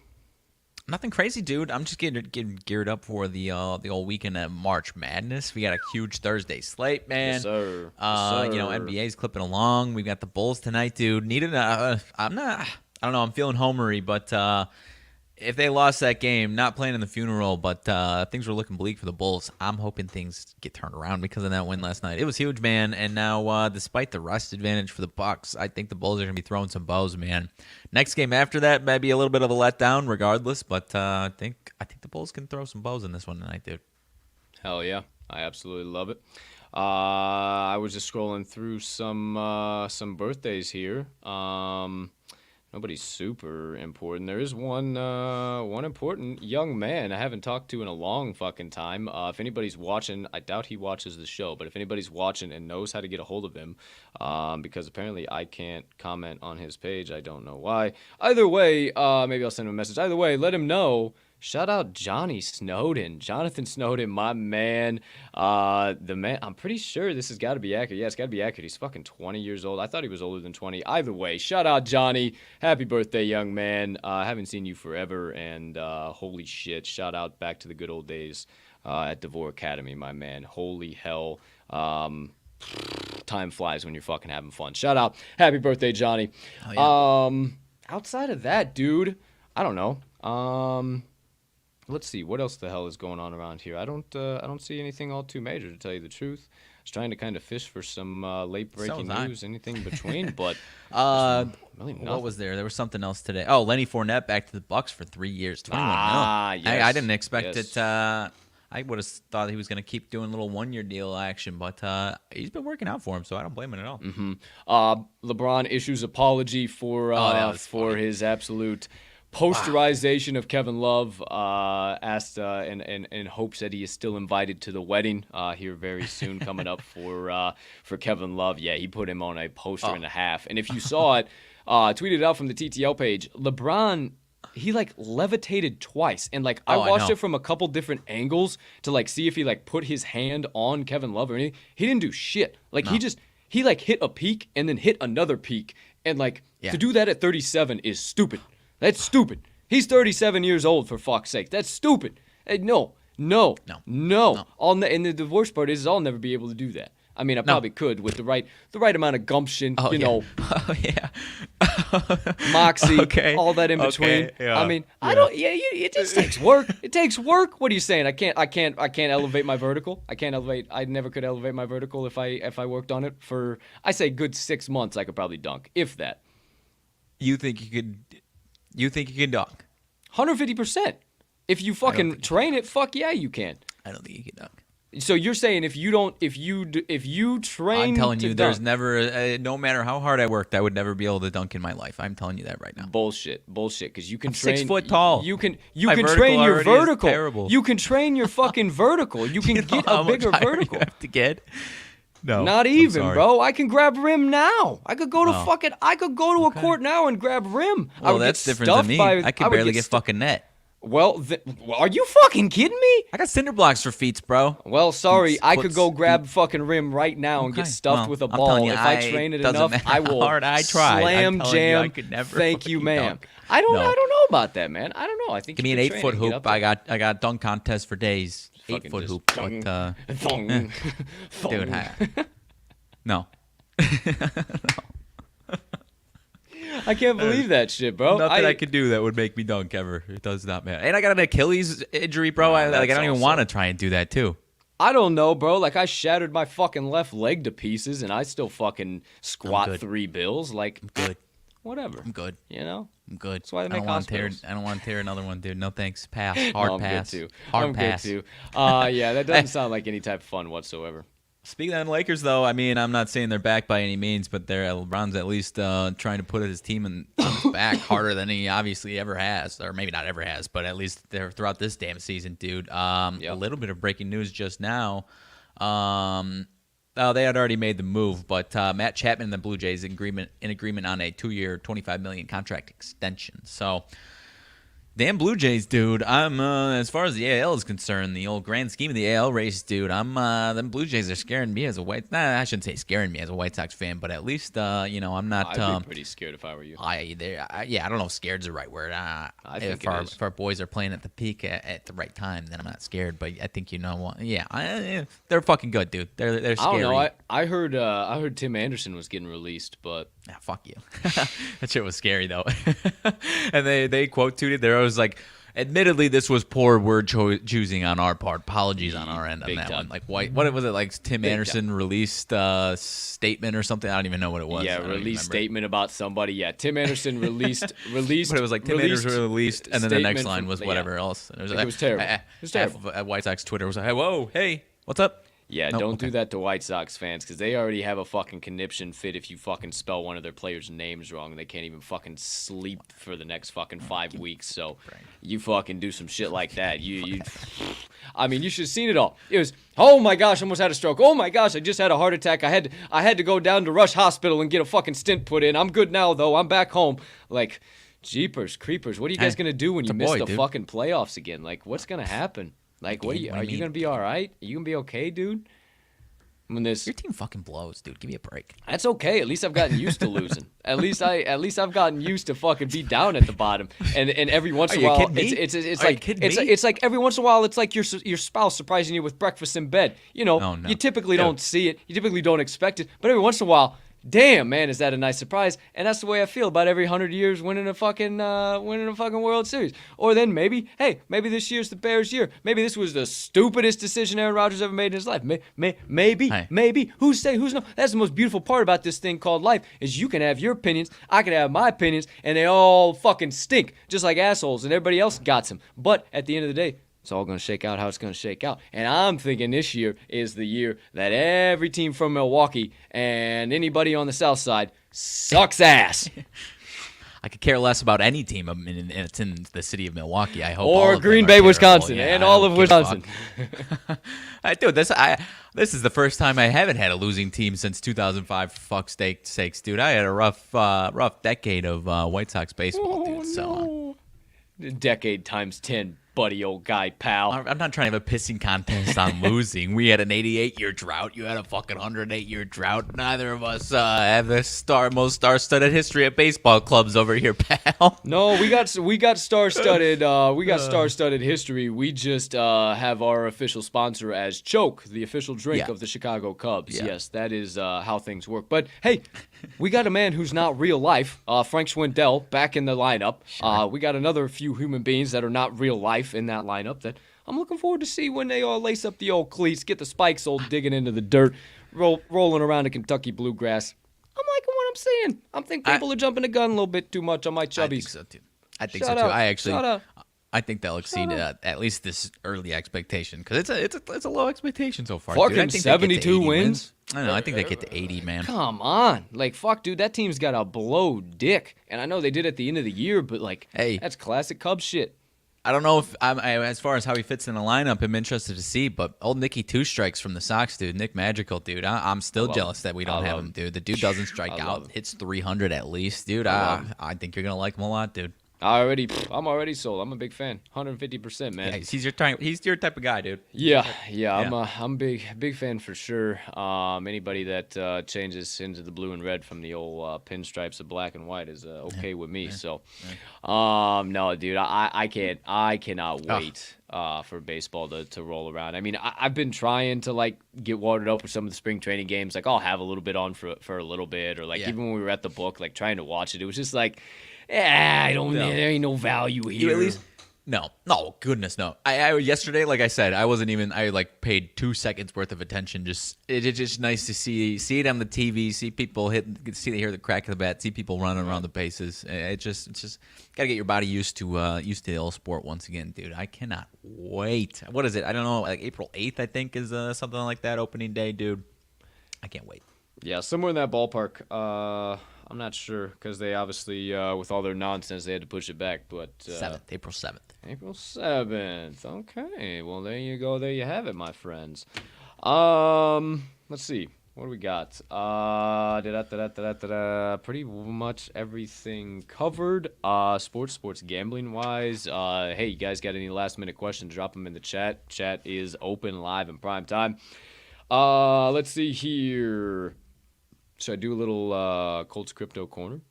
Nothing crazy, dude. I'm just getting geared up for the old weekend of March Madness. We got a huge Thursday slate, man. Yes, sir. You know, NBA's clipping along. We got the Bulls tonight, dude. I don't know. I'm feeling homery, but if they lost that game, not playing in the funeral, but things were looking bleak for the Bulls. I'm hoping things get turned around because of that win last night. It was huge, man. And now, despite the rest advantage for the Bucks, I think the Bulls are going to be throwing some bows, man. Next game after that might be a little bit of a letdown, regardless. But I think the Bulls can throw some bows in this one tonight, dude. Hell yeah, I absolutely love it. I was just scrolling through some birthdays here. Nobody's super important. There is one important young man I haven't talked to in a long fucking time. If anybody's watching, I doubt he watches the show, but if anybody's watching and knows how to get a hold of him, because apparently I can't comment on his page, I don't know why. Either way, maybe I'll send him a message. Either way, let him know Shout out Johnny Snowden. Jonathan Snowden, my man. The man, I'm pretty sure this has got to be accurate. Yeah, it's got to be accurate. He's fucking 20 years old. I thought he was older than 20. Either way, shout out Johnny. Happy birthday, young man. I haven't seen you forever, and holy shit. Shout out back to the good old days at DeVore Academy, my man. Holy hell. Time flies when you're fucking having fun. Shout out. Happy birthday, Johnny. Oh, yeah. Outside of that, dude, I don't know. Let's see what else the hell is going on around here. I don't see anything all too major, to tell you the truth. I was trying to kind of fish for some late breaking news, anything in between, but really what was there? There was something else today. Oh, Lenny Fournette back to the Bucs for 3 years, 21 mil. Yes. I didn't expect it. I would have thought he was going to keep doing little one-year deal action, but he's been working out for him, so I don't blame him at all. Mm-hmm. LeBron issues apology for his absolute posterization of Kevin Love, asked in hopes that he is still invited to the wedding here very soon coming up for Kevin Love. Yeah, he put him on a poster and a half. And if you saw it, tweeted out from the TTL page, LeBron, he like levitated twice. And like I watched it from a couple different angles to like see if he like put his hand on Kevin Love or anything. He didn't do shit. Like he like hit a peak and then hit another peak. And like to do that at 37 is stupid. That's stupid. He's 37 years old, for fuck's sake. That's stupid. No. And the divorce part is I'll never be able to do that. I mean, I probably could with the right amount of gumption, know. Oh, yeah. Moxie, all that in between. Okay, yeah, I mean, it just takes work. It takes work. What are you saying? I can't elevate my vertical. I never could elevate my vertical if I worked on it for, I say, good 6 months. I could probably dunk, if that. You think you can dunk? 150%. If you fucking train it, fuck yeah, you can. I don't think you can dunk. So you're saying if you train, I'm telling you, there's dunk, never, no matter how hard I worked, I would never be able to dunk in my life. I'm telling you that right now. Bullshit. Because you can I'm train. 6 foot tall. You can My train your vertical already is vertical. terrible. You can train your fucking vertical. You can get a bigger vertical. You have to get. No, not even, bro. I can grab rim now. I could go to a court now and grab rim. Well, that's different than me. I could barely get fucking net. Well, are you fucking kidding me? I got cinder blocks for feet, bro. Well, sorry, I could go grab fucking rim right now and get stuffed with a ball. If I train it enough, I will slam jam. Thank you, ma'am. I don't know about that, man. I don't know. I think give me an 8-foot hoop. I got dunk contests for days. 8-foot hoop. Dude, no. I can't believe that shit, bro. Nothing I could do that would make me dunk ever. It does not matter. And I got an Achilles injury, bro. I don't even want to try and do that too. I don't know, bro. Like I shattered my fucking left leg to pieces, and I still fucking squat 3 bills. Like, I'm good. Whatever. I'm good. You know? I'm good. That's why they make hospitals. I don't want to tear another one, dude. No thanks. Pass. Hard pass. Good too. Hard pass. Good too. Yeah, that doesn't sound like any type of fun whatsoever. Speaking of the Lakers, though, I mean, I'm not saying they're back by any means, but LeBron's at least trying to put his team on his back harder than he obviously ever has, or maybe not ever has, but at least throughout this damn season, dude. A little bit of breaking news just now. They had already made the move, but Matt Chapman and the Blue Jays in agreement on a 2-year, $25 million contract extension. So, damn Blue Jays, dude. I'm as far as the AL is concerned, the old grand scheme of the AL race, dude. Them Blue Jays are scaring me as a I shouldn't say scaring me as a White Sox fan, but at least I'm not. I'd be pretty scared if I were you. I don't know if scared's the right word. I think if our boys are playing at the peak at the right time, then I'm not scared. But I think they're fucking good, dude. They're scary. I don't know. I heard Tim Anderson was getting released, but fuck you. That shit was scary though. And they quote tweeted. There was like, admittedly, this was poor word choosing on our part. Apologies on our end on that one. Like, what was it? Like Tim Anderson released a statement or something. I don't even know what it was. Yeah, released statement about somebody. Yeah, Tim Anderson released. But it was like Tim Anderson released, and then the next line was whatever else. And it was terrible. It was terrible. At White Sox Twitter was like, whoa, hey, what's up? Yeah, don't do that to White Sox fans because they already have a fucking conniption fit if you fucking spell one of their players' names wrong. They can't even fucking sleep for the next fucking 5 weeks. So you fucking do some shit like that. I mean, you should have seen it all. It was, oh my gosh, I almost had a stroke. Oh my gosh, I just had a heart attack. I had to go down to Rush Hospital and get a fucking stent put in. I'm good now though. I'm back home. Like, Jeepers creepers. What are you guys going to do when you miss the dude. fucking playoffs again? Like, what's going to happen? Like, are you going to be all right? Are you going to be okay, dude? When Your team fucking blows, dude. Give me a break. That's okay. At least I've gotten used to losing. At least I've gotten used to fucking be down at the bottom. And every once in a while, it's like every once in a while, it's like your spouse surprising you with breakfast in bed. You know, you typically don't see it. You typically don't expect it. But every once in a while, damn, man, is that a nice surprise? And that's the way I feel about every 100 years winning a fucking World Series. Or then maybe this year's the Bears' year. Maybe this was the stupidest decision Aaron Rodgers ever made in his life. Maybe. Who's no? That's the most beautiful part about this thing called life is you can have your opinions, I can have my opinions, and they all fucking stink, just like assholes, and everybody else got some. But at the end of the day, it's all going to shake out how it's going to shake out. And I'm thinking this year is the year that every team from Milwaukee and anybody on the South Side sucks ass. I could care less about any team it's in the city of Milwaukee. I hope. Or Green Bay, Wisconsin, and all of Wisconsin. Dude, this is the first time I haven't had a losing team since 2005. For fuck's sakes, dude. I had a rough decade of White Sox baseball, dude. So decade times 10. Buddy, old guy, pal. I'm not trying to have a pissing contest on losing. We had an 88-year drought. You had a fucking 108-year drought. Neither of us have the most star-studded history of baseball clubs over here, pal. No, we got star-studded. Star-studded history. We just have our official sponsor as Choke, the official drink of the Chicago Cubs. Yeah. Yes, that is how things work. But hey, we got a man who's not real life. Frank Schwindel back in the lineup. Sure. We got another few human beings that are not real life in that lineup that I'm looking forward to see when they all lace up the old cleats, get the spikes all digging into the dirt, rolling around the Kentucky bluegrass. I'm liking what I'm seeing. I think people are jumping the gun a little bit too much on my chubbies. I think so too. I think they'll exceed at least this early expectation because it's a low expectation so far. Fucking 72 wins. I know. I think they get to 80, man. Come on, like fuck, dude. That team's got a blow dick, and I know they did at the end of the year, but like, that's classic Cubs shit. I don't know if as far as how he fits in the lineup, I'm interested to see. But old Nicky Two Strikes from the Sox, dude, Nick Magical, dude. I'm still jealous that we don't have him, dude. The dude doesn't strike out, hits 300 at least, dude. I think you're gonna like him a lot, dude. I'm already sold. I'm a big fan, 150%, man. Yeah, he's your type of guy, dude. Yeah. I'm big fan for sure. Anybody that changes into the blue and red from the old pinstripes of black and white is okay with me. Yeah. So, no, dude, I cannot wait for baseball to roll around. I mean, I've been trying to like get watered up with some of the spring training games. Like I'll have a little bit on for a little bit, or like even when we were at the book, like trying to watch it, it was just like. There ain't no value here. You at least no, goodness no. I yesterday, like I said, I like paid 2 seconds worth of attention. It's just nice to see it on the TV, see people hear the crack of the bat, see people running around the bases. It's just gotta get your body used to the old sport once again, dude. I cannot wait. What is it? I don't know. Like April 8th, I think is something like that opening day, dude. I can't wait. Yeah, somewhere in that ballpark. I'm not sure because they obviously, with all their nonsense, they had to push it back. But April 7th. April 7th. Okay. Well, there you go. There you have it, my friends. Let's see. What do we got? Pretty much everything covered. Sports gambling wise. Hey, you guys got any last minute questions? Drop them in the chat. Chat is open, live, in prime time. Let's see here. Should I do a little Colts Crypto Corner?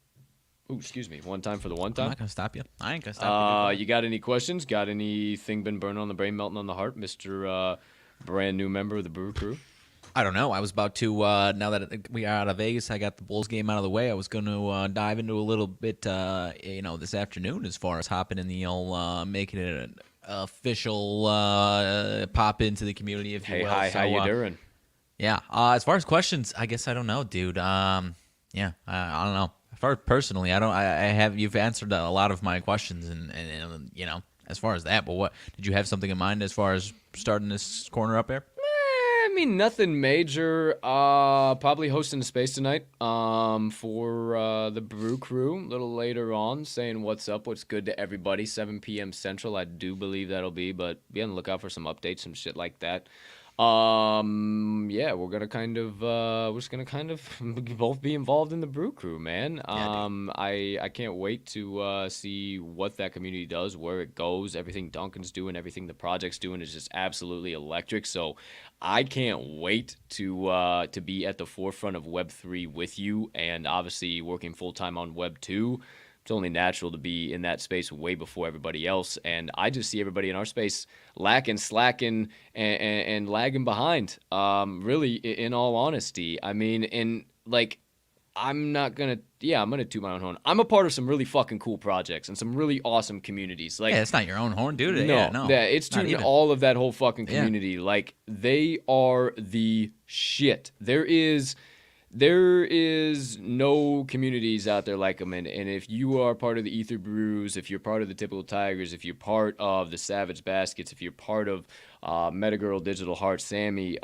Ooh, excuse me. One time for the one time. I'm not going to stop you. I ain't going to stop you. You got any questions? Got anything been burning on the brain, melting on the heart, Mr. Brand new member of the Brew Crew? I don't know. I was about to, now that we are out of Vegas, I got the Bulls game out of the way. I was going to dive into a little bit, this afternoon as far as hopping in the old, making it an official pop into the community, if you will. Hey, how you doing? Yeah. As far as questions, I guess I don't know, dude. I don't know. As far as personally, you've answered a lot of my questions, and as far as that. But what did you have something in mind as far as starting this corner up there? I mean, nothing major. Probably hosting a space tonight. For the Brew Crew a little later on, saying what's up, what's good to everybody. 7 p.m. Central, I do believe that'll be. But be on the lookout for some updates, some shit like that. Yeah, we're just gonna kind of both be involved in the brew crew, man. I can't wait to see what that community does, where it goes. Everything Duncan's doing, everything the project's doing is just absolutely electric. So I can't wait to be at the forefront of Web3 with you, and obviously working full time on Web2. It's only natural to be in that space way before everybody else. And I just see everybody in our space slacking, and lagging behind. Really, in all honesty. I mean, and like, I'm gonna toot my own horn. I'm a part of some really fucking cool projects and some really awesome communities. Like, Yeah, it's not your own horn, dude. no, it's tooting all of that whole fucking community. Yeah. Like, they are the shit. There is no communities out there like them, and if you are part of the Ether Brews, if you're part of the Typical Tigers, if you're part of the Savage Baskets, if you're part of Metagirl, Digital Heart, Sammy,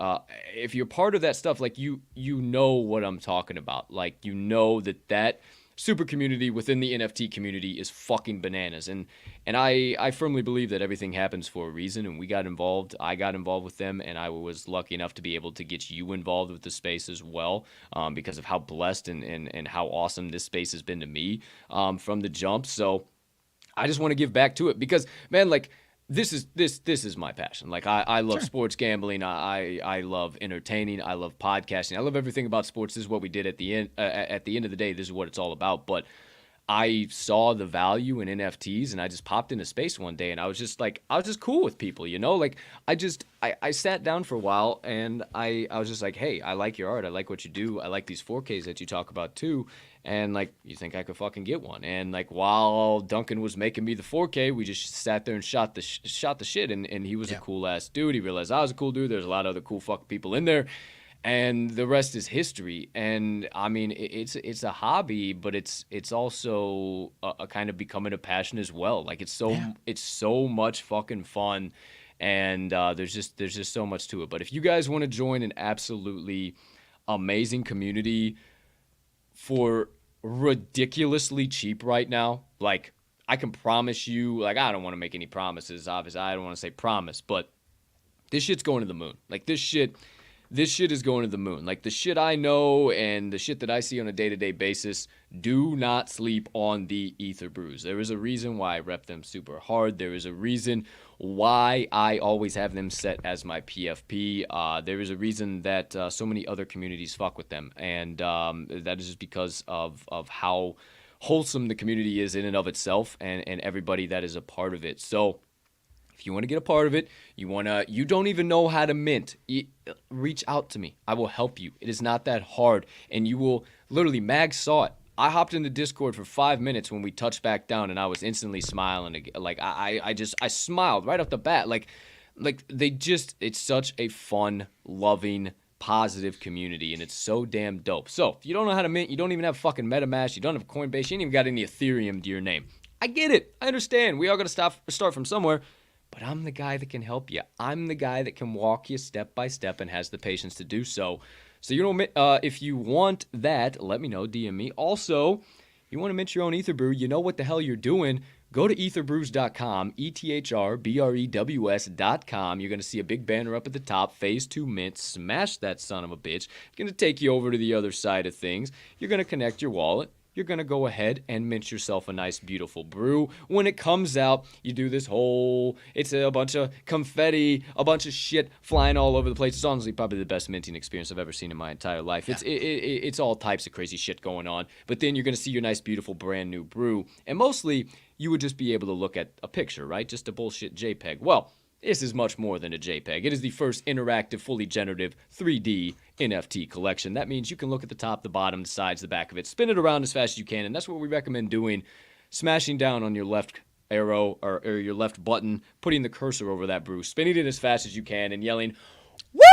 if you're part of that stuff, like, you know what I'm talking about. Like, you know that super community within the NFT community is fucking bananas, and I firmly believe that everything happens for a reason, and I got involved with them, and I was lucky enough to be able to get you involved with the space as well, because of how blessed and how awesome this space has been to me from the jump. So I just want to give back to it, because, man, like, this is my passion. Like, I love sports gambling. I love entertaining. I love podcasting. I love everything about sports. This is what we did at the end. At the end of the day, this is what it's all about. But I saw the value in NFTs, and I just popped into space one day, and I was just cool with people, you know? Like, I sat down for a while, and I was just like, hey, I like your art. I like what you do. I like these 4Ks that you talk about too. And, like, you think I could fucking get one? And, like, while Duncan was making me the 4K, we just sat there and shot the shit. And he was a cool ass dude. He realized I was a cool dude. There's a lot of other cool fucking people in there. And the rest is history. And I mean, it's a hobby, but it's also a kind of becoming a passion as well. Like, it's so much fucking fun, and there's just so much to it. But if you guys want to join an absolutely amazing community for ridiculously cheap right now, like, I can promise you, like, I don't want to make any promises. Obviously, I don't want to say promise, but this shit's going to the moon. Like, this shit is going to the moon. Like, the shit I know and the shit that I see on a day-to-day basis, do not sleep on the Ether Brews. There is a reason why I rep them super hard. There is a reason why I always have them set as my PFP. There is a reason that so many other communities fuck with them. And that is just because of how wholesome the community is in and of itself, and everybody that is a part of it. So if you want to get a part of it, you don't even know how to mint, reach out to me. I will help you. It is not that hard. And you will literally, Mags saw it. I hopped into Discord for 5 minutes when we touched back down, and I was instantly smiling. Like, I smiled right off the bat. Like it's such a fun, loving, positive community, and it's so damn dope. So if you don't know how to mint, you don't even have fucking MetaMask, you don't have Coinbase, you ain't even got any Ethereum to your name. I get it. I understand. We all got to start from somewhere. But I'm the guy that can help you. I'm the guy that can walk you step by step and has the patience to do so. So, you know, if you want that, let me know. DM me. Also, you want to mint your own Ether Brew, you know what the hell you're doing. Go to etherbrews.com, ETHRBREWS.com. You're going to see a big banner up at the top, Phase 2 Mint. Smash that son of a bitch. It's going to take you over to the other side of things. You're going to connect your wallet. You're going to go ahead and mint yourself a nice, beautiful brew. When it comes out, you do this whole, it's a bunch of confetti, a bunch of shit flying all over the place. It's honestly probably the best minting experience I've ever seen in my entire life. Yeah. It's all types of crazy shit going on. But then you're going to see your nice, beautiful, brand new brew. And mostly, you would just be able to look at a picture, right? Just a bullshit JPEG. Well, this is much more than a JPEG. It is the first interactive, fully generative 3D NFT collection. That means you can look at the top, the bottom, the sides, the back of it, spin it around as fast as you can, and that's what we recommend doing. Smashing down on your left arrow or your left button, putting the cursor over that brew, spinning it as fast as you can, and yelling, "Woo!"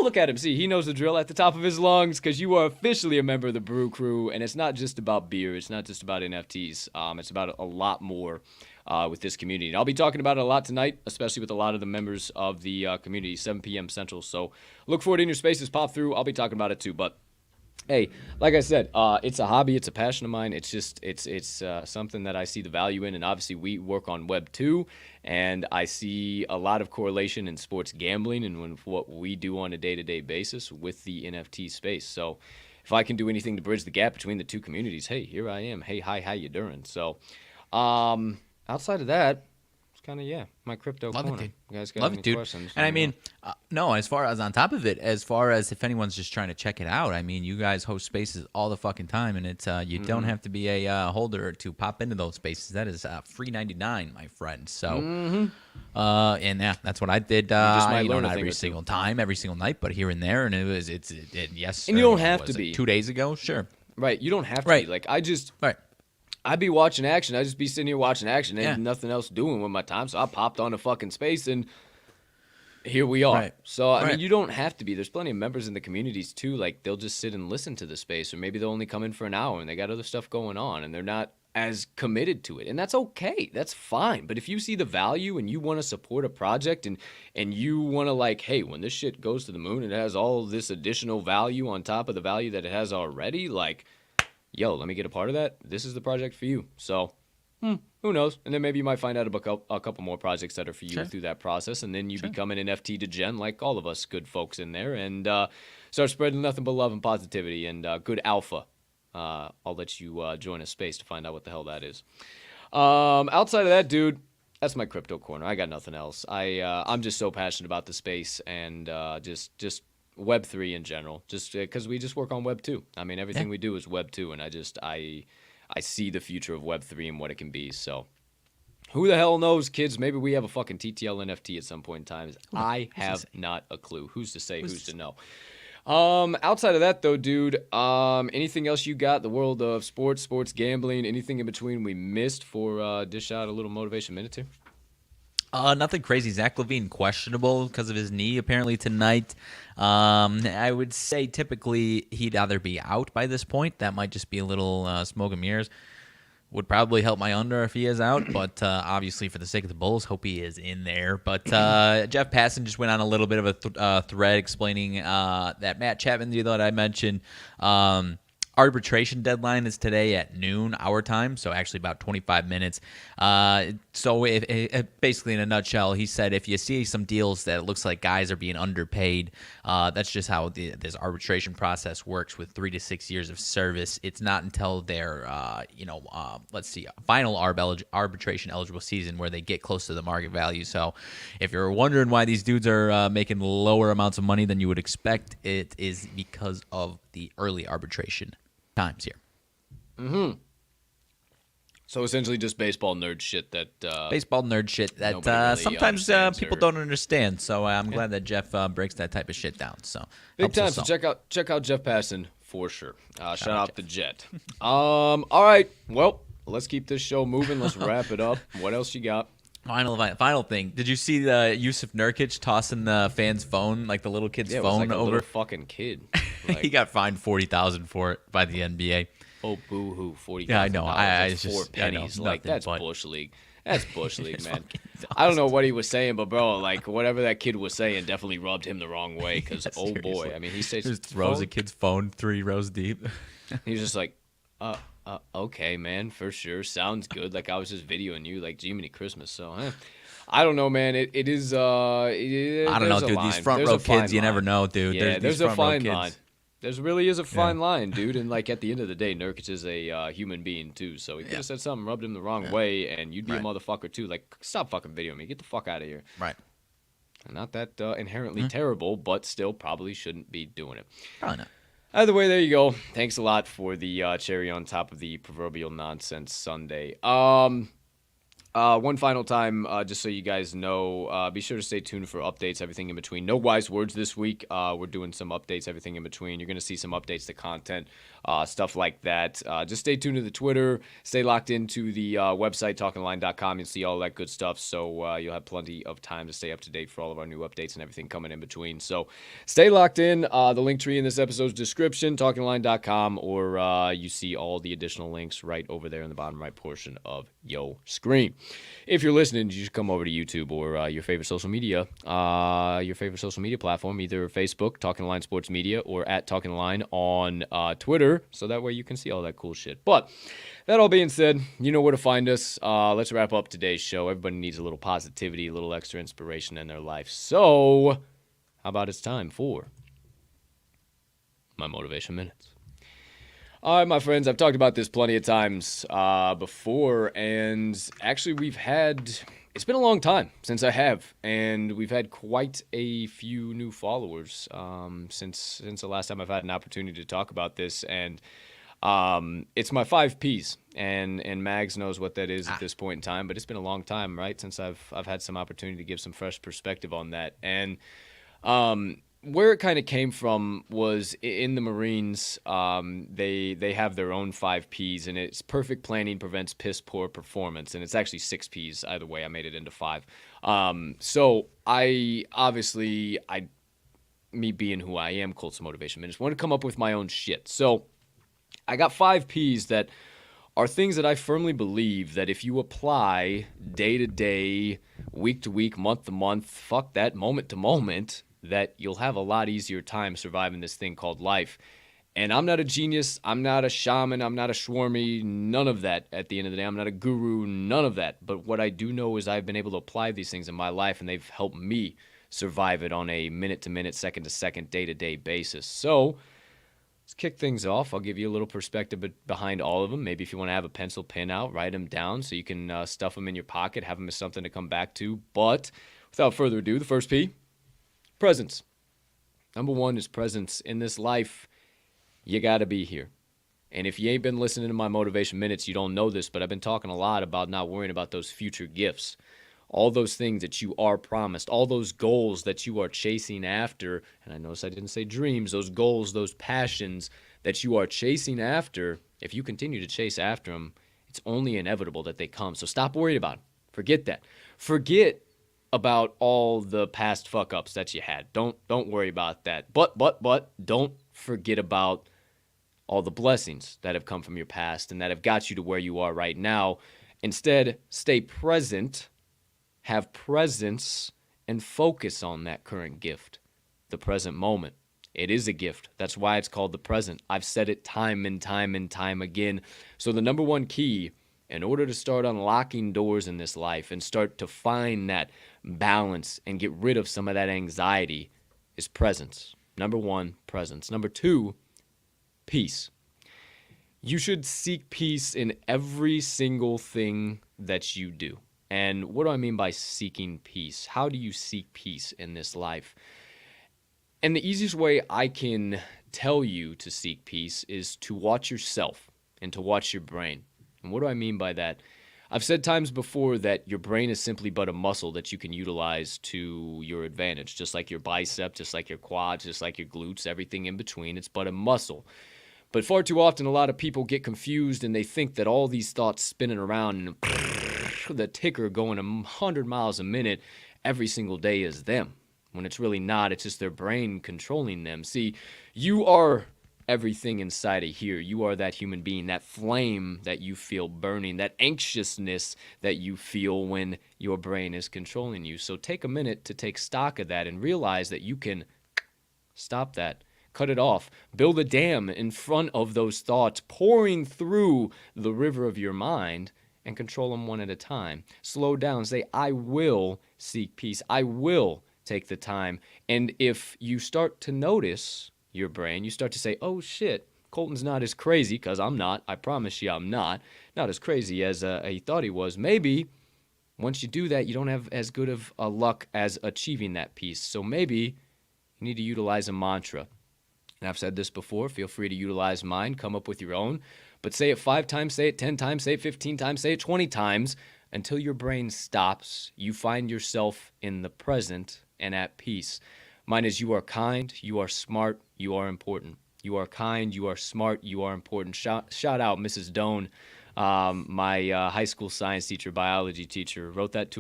Look at him. See, he knows the drill at the top of his lungs, because you are officially a member of the brew crew, and it's not just about beer. It's not just about NFTs. It's about a lot more. With this community. And I'll be talking about it a lot tonight, especially with a lot of the members of the community, 7 p.m. Central. So look for it in your spaces, pop through. I'll be talking about it too. But Hey, like I said, it's a hobby, it's a passion of mine. It's just it's something that I see the value in, and obviously we work on Web 2, and I see a lot of correlation in sports gambling and what we do on a day-to-day basis with the NFT space. So, if I can do anything to bridge the gap between the two communities, hey, here I am. Hey, hi, how you doing? So, outside of that, it's kind of my crypto Love corner. it, dude. You guys got Love any it, dude. questions? And I mean, no, as far as on top of it, as far as if anyone's just trying to check it out, I mean, you guys host spaces all the fucking time, and it's you don't have to be a holder to pop into those spaces. That is free 99, my friend. So, and yeah, that's what I did. just might learn a not thing every or two. single time, every single night, but here and there, and yes. And you don't have to be. 2 days ago, sure. Right, you don't have to Right. be. Like, I just... Right. I'd be watching action. I'd just be sitting here watching action and Yeah. nothing else doing with my time. So I popped on a fucking space and here we are. Right. So, I Right. mean, you don't have to be. There's plenty of members in the communities too. Like, they'll just sit and listen to the space, or maybe they'll only come in for an hour and they got other stuff going on and they're not as committed to it. And that's okay. That's fine. But if you see the value and you want to support a project and you want to, like, hey, when this shit goes to the moon and it has all this additional value on top of the value that it has already, like, yo, let me get a part of that. This is the project for you. So, who knows? And then maybe you might find out about a couple more projects that are for you Sure. through that process. And then you become an NFT degen like all of us good folks in there and start spreading nothing but love and positivity and good alpha. I'll let you join a space to find out what the hell that is. Outside of that, dude, that's my crypto corner. I got nothing else. I'm just so passionate about the space and just Web3 in general, just because we just work on Web 2. I mean, everything we do is Web 2, and I see the future of Web 3 and what it can be. So, who the hell knows, kids? Maybe we have a fucking TTL NFT at some point in time. I have not a clue. Who's to say? Who's to know? Outside of that, though, dude, anything else you got? The world of sports gambling, anything in between we missed for dish out a little motivation minute here? Nothing crazy. Zach LaVine questionable because of his knee apparently tonight. I would say typically he'd either be out by this point. That might just be a little smoke and mirrors. Would probably help my under if he is out, but obviously for the sake of the Bulls, hope he is in there. But Jeff Passan just went on a little bit of a thread explaining that Matt Chapman deal that I mentioned. Arbitration deadline is today at noon our time, so actually about 25 minutes. So basically in a nutshell, he said if you see some deals that it looks like guys are being underpaid, that's just how this arbitration process works with 3 to 6 years of service. It's not until their final arbitration eligible season where they get close to the market value. So if you're wondering why these dudes are making lower amounts of money than you would expect, it is because of the early arbitration times here. So essentially just baseball nerd shit that that really sometimes understands people or- don't understand. So I'm glad that Jeff breaks that type of shit down. So big helps time. us So all. check out Jeff Passan for sure. Shout out the Jet. All right. Well, let's keep this show moving. Let's wrap it up. What else you got? Final thing. Did you see the Yusuf Nurkic tossing the fan's phone, like the little kid's Yeah, it was phone like a over? little fucking kid. Like, He got fined $40,000 for it by the NBA. oh, boo-hoo, $40,000. Yeah, I know. That's it's four just- I know, pennies. Like, nothing that's but- Bush League. That's Bush League, man. fucking I don't know what he was saying, but, bro, like, whatever that kid was saying definitely rubbed him the wrong way because, oh, boy. Seriously. I mean, he says Just throws a kid's phone 3 rows deep. He was just like, okay, man, for sure. Sounds good. Like, I was just videoing you, like, Jiminy Christmas. So, I don't know, man. It is, I don't know, dude. These front row kids, you never know, dude. Yeah, there's these a front row fine kids. line. There really is a fine line, dude. And, like, at the end of the day, Nurkic is a human being, too. So he could have said something, rubbed him the wrong way, and you'd be a motherfucker, too. Like, stop fucking videoing me. Get the fuck out of here. Right. Not that inherently terrible, but still probably shouldn't be doing it. Probably not. Either way, there you go. Thanks a lot for the cherry on top of the proverbial nonsense Sunday. One final time, just so you guys know, be sure to stay tuned for updates, everything in between. No wise words this week. We're doing some updates, everything in between. You're going to see some updates to content, stuff like that. Just stay tuned to the Twitter. Stay locked into the website, talkingline.com. You'll see all that good stuff. So you'll have plenty of time to stay up to date for all of our new updates and everything coming in between. So stay locked in. The link tree in this episode's description, talkingline.com, or you see all the additional links right over there in the bottom right portion of your screen. if you're listening, you should come over to YouTube or your favorite social media platform, either Facebook, Talking the Line Sports Media, or at Talking the Line on Twitter, so that way you can see all that cool shit. But that all being said, you know where to find us. Let's wrap up today's show. Everybody needs a little positivity, a little extra inspiration in their life. So, how about it's time for my Motivation Minutes. All right, my friends, I've talked about this plenty of times before, and actually it's been a long time since I have, and we've had quite a few new followers since the last time I've had an opportunity to talk about this, and it's my 5 Ps, and Mags knows what that is at this point in time, but it's been a long time, right, since I've had some opportunity to give some fresh perspective on that, and where it kind of came from was in the Marines. They have their own 5 Ps, and it's perfect planning prevents piss poor performance, and it's actually 6 Ps either way. I made it into 5. So me being who I am, Colts Motivation Minutes, want to come up with my own shit. So I got 5 Ps that are things that I firmly believe that if you apply day to day, week to week, month to month, fuck that, moment to moment, that you'll have a lot easier time surviving this thing called life. And I'm not a genius. I'm not a shaman. I'm not a shwarmy. None of that at the end of the day. I'm not a guru. None of that. But what I do know is I've been able to apply these things in my life, and they've helped me survive it on a minute-to-minute, second-to-second, day-to-day basis. So let's kick things off. I'll give you a little perspective behind all of them. Maybe if you want to have a pencil pen out, write them down so you can stuff them in your pocket, have them as something to come back to. But without further ado, the first P, presence. Number 1 is presence. In this life, you got to be here. And if you ain't been listening to my Motivation Minutes, you don't know this, but I've been talking a lot about not worrying about those future gifts. All those things that you are promised, all those goals that you are chasing after, and I notice I didn't say dreams, those goals, those passions that you are chasing after, if you continue to chase after them, it's only inevitable that they come. So stop worrying about them. Forget that. Forget about all the past fuck-ups that you had. Don't worry about that. But don't forget about all the blessings that have come from your past and that have got you to where you are right now. Instead, stay present, have presence, and focus on that current gift, the present moment. It is a gift. That's why it's called the present. I've said it time and time again. So the number 1 key, in order to start unlocking doors in this life and start to find that balance and get rid of some of that anxiety, is presence. Number 1, presence. Number 2, peace. You should seek peace in every single thing that you do. And what do I mean by seeking peace? How do you seek peace in this life? And the easiest way I can tell you to seek peace is to watch yourself and to watch your brain. And what do I mean by that? I've said times before that your brain is simply but a muscle that you can utilize to your advantage, just like your bicep, just like your quads, just like your glutes, everything in between. It's but a muscle. But far too often, a lot of people get confused and they think that all these thoughts spinning around and the ticker going 100 miles a minute every single day is them, when it's really not. It's just their brain controlling them. See, you are everything inside of here. You are that human being, that flame that you feel burning, that anxiousness that you feel when your brain is controlling you. So take a minute to take stock of that and realize that you can stop that, cut it off, build a dam in front of those thoughts pouring through the river of your mind, and control them one at a time. Slow down, say, I will seek peace. I will take the time. And if you start to notice your brain, you start to say, oh shit, Colton's not as crazy, because I'm not. I promise you I'm not as crazy as he thought he was. Maybe once you do that, you don't have as good of a luck as achieving that peace. So maybe you need to utilize a mantra. And I've said this before, feel free to utilize mine, come up with your own, but say it 5 times, say it 10 times, say it 15 times, say it 20 times, until your brain stops, you find yourself in the present and at peace. Mine is, you are kind, you are smart, you are important. You are kind, you are smart, you are important. Shout out Mrs. Doan, my high school science teacher, biology teacher, wrote that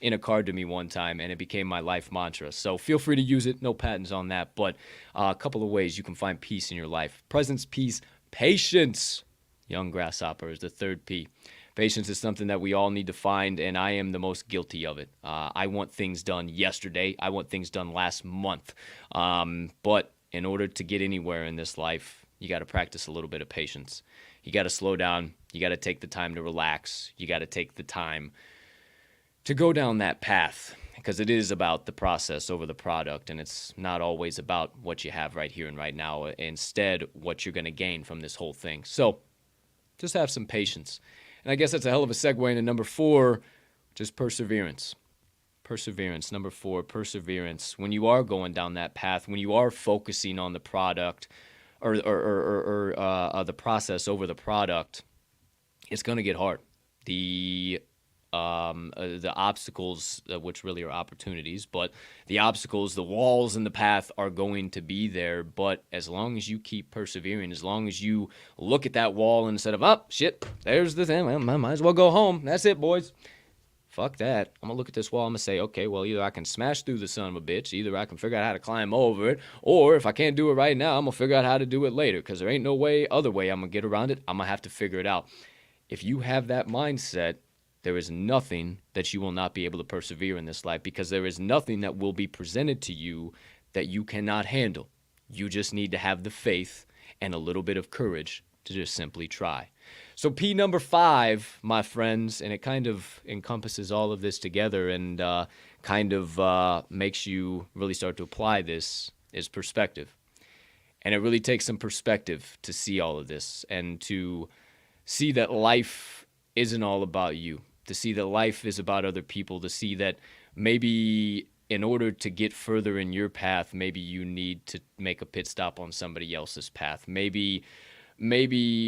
in a card to me one time, and it became my life mantra. So feel free to use it, no patents on that, but a couple of ways you can find peace in your life. Presence, peace, patience. Young grasshopper is the 3rd P. Patience is something that we all need to find, and I am the most guilty of it. I want things done yesterday. I want things done last month. But in order to get anywhere in this life, you got to practice a little bit of patience. You got to slow down. You got to take the time to relax. You got to take the time to go down that path, because it is about the process over the product, and it's not always about what you have right here and right now. Instead, what you're going to gain from this whole thing. So just have some patience. And I guess that's a hell of a segue into number 4, which is perseverance. Perseverance. Number 4, perseverance. When you are going down that path, when you are focusing on the product or the process over the product, it's going to get hard. The obstacles, which really are opportunities, but the obstacles, the walls in the path are going to be there. But as long as you keep persevering, as long as you look at that wall instead of, oh, shit, there's the thing, I might as well go home. That's it, boys. Fuck that. I'm going to look at this wall. I'm going to say, okay, well, either I can smash through the son of a bitch, either I can figure out how to climb over it, or if I can't do it right now, I'm going to figure out how to do it later, because there ain't no other way I'm going to get around it. I'm going to have to figure it out. If you have that mindset, there is nothing that you will not be able to persevere in this life, because there is nothing that will be presented to you that you cannot handle. You just need to have the faith and a little bit of courage to just simply try. So P number 5, my friends, and it kind of encompasses all of this together and makes you really start to apply this, is perspective. And it really takes some perspective to see all of this and to see that life isn't all about you. To see that life is about other people, to see that maybe in order to get further in your path, maybe you need to make a pit stop on somebody else's path. Maybe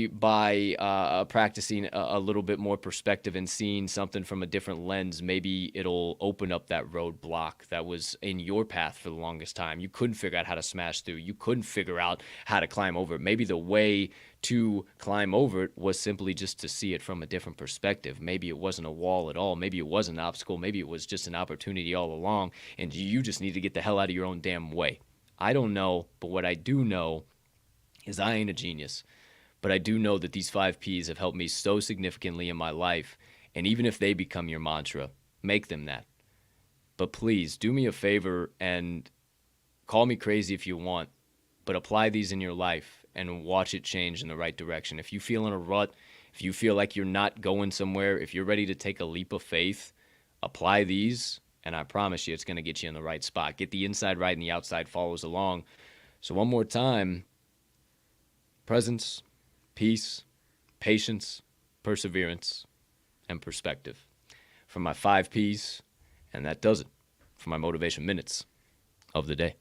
by practicing a little bit more perspective and seeing something from a different lens, maybe it'll open up that roadblock that was in your path for the longest time. You couldn't figure out how to smash through. You couldn't figure out how to climb over it. Maybe the way to climb over it was simply just to see it from a different perspective. Maybe it wasn't a wall at all. Maybe it was an obstacle. Maybe it was just an opportunity all along, and you just need to get the hell out of your own damn way. I don't know, but what I do know is I ain't a genius. But I do know that these 5 Ps have helped me so significantly in my life, and even if they become your mantra, make them that. But please, do me a favor and call me crazy if you want, but apply these in your life and watch it change in the right direction. If you feel in a rut, if you feel like you're not going somewhere, if you're ready to take a leap of faith, apply these, and I promise you it's going to get you in the right spot. Get the inside right and the outside follows along. So one more time, presence, peace, patience, perseverance, and perspective. For my 5 Ps, and that does it for my motivation minutes of the day.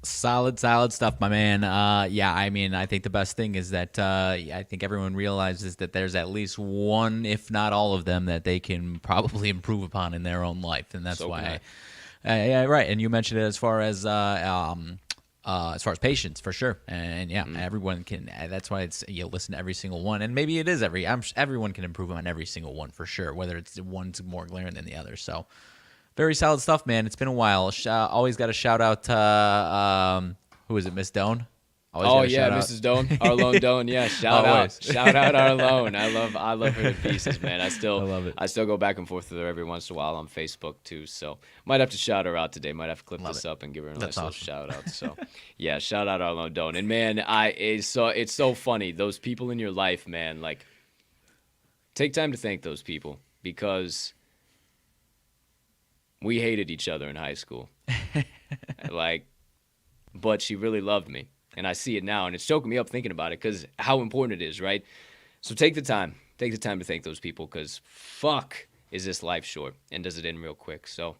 Solid stuff, my man. I think the best thing is that I think everyone realizes that there's at least one, if not all of them, that they can probably improve upon in their own life, and that's So why. Right. And you mentioned it as far as patience, for sure. And everyone can. That's why it's you listen to every single one, and maybe it is everyone can improve on every single one for sure. Whether it's one's more glaring than the other. So. Very solid stuff, man. It's been a while. Always got to shout out who is it, Miss Doan? Mrs. Doan, Arlone Doan. Yeah, shout out Arlone. I love her to pieces, man. I love it. I still go back and forth with her every once in a while on Facebook too. So might have to shout her out today. Might have to clip this up and give her a nice little shout out. So yeah, shout out Arlone Doan. And man, it's so funny. Those people in your life, man. Like, take time to thank those people, because we hated each other in high school. But she really loved me. And I see it now, and it's choking me up thinking about it, because how important it is, right? So take the time. Take the time to thank those people, because fuck is this life short, and does it end real quick. So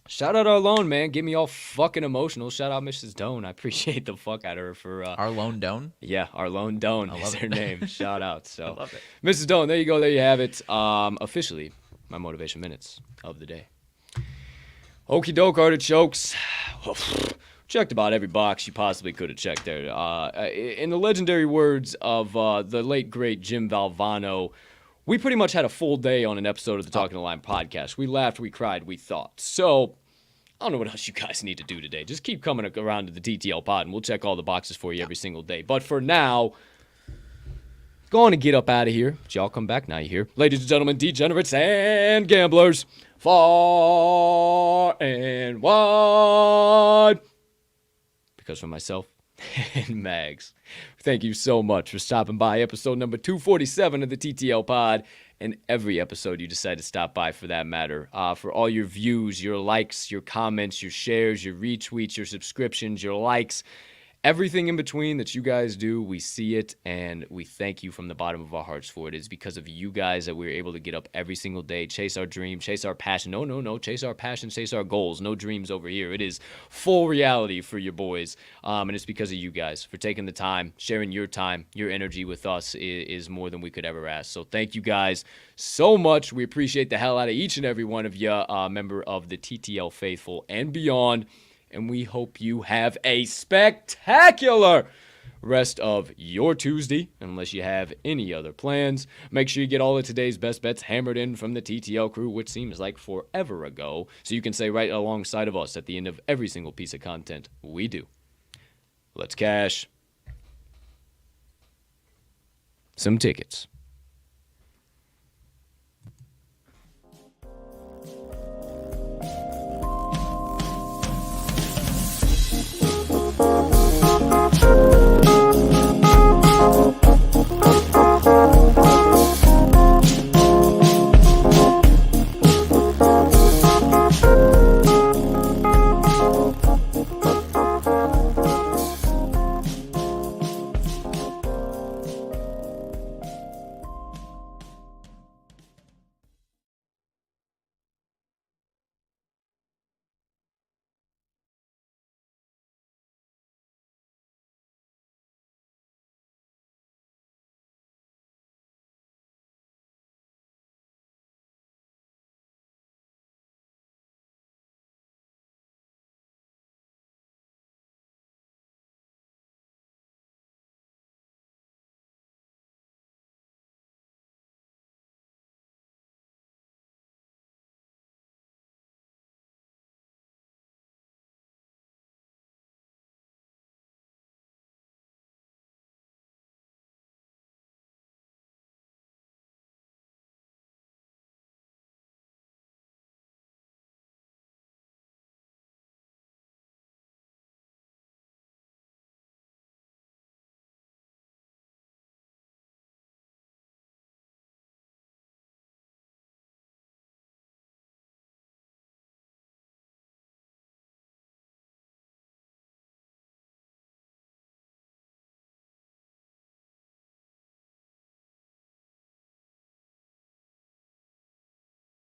shout out Arlone, man. Get me all fucking emotional. Shout out Mrs. Doan. I appreciate the fuck out of her for... Arlone Doan? Yeah, Arlone Doan is her name. Shout out. So, I love it. Mrs. Doan, there you go. There you have it. Officially, my motivation minutes of the day. Okie doke, artichokes. Checked about every box you possibly could have checked there. In the legendary words of the late, great Jim Valvano, we pretty much had a full day on an episode of the Talking the Line podcast. We laughed, we cried, we thought. So, I don't know what else you guys need to do today. Just keep coming around to the TTL pod, and we'll check all the boxes for you every single day. But for now, going to get up out of here. But y'all come back now, you hear? Ladies and gentlemen, degenerates and gamblers, far and wide. Because for myself and Mags, thank you so much for stopping by episode number 247 of the TTL Pod, and every episode you decide to stop by for that matter. For all your views, your likes, your comments, your shares, your retweets, your subscriptions, your likes, everything in between that you guys do, we see it, and we thank you from the bottom of our hearts for it. It's because of you guys that we're able to get up every single day, chase our dream, chase our passion. No, chase our passion, chase our goals. No dreams over here. It is full reality for your boys, and it's because of you guys for taking the time, sharing your time, your energy with us is more than we could ever ask. So thank you guys so much. We appreciate the hell out of each and every one of you, member of the TTL Faithful and beyond. And we hope you have a spectacular rest of your Tuesday, unless you have any other plans. Make sure you get all of today's best bets hammered in from the TTL crew, which seems like forever ago, so you can say right alongside of us at the end of every single piece of content we do. Let's cash some tickets.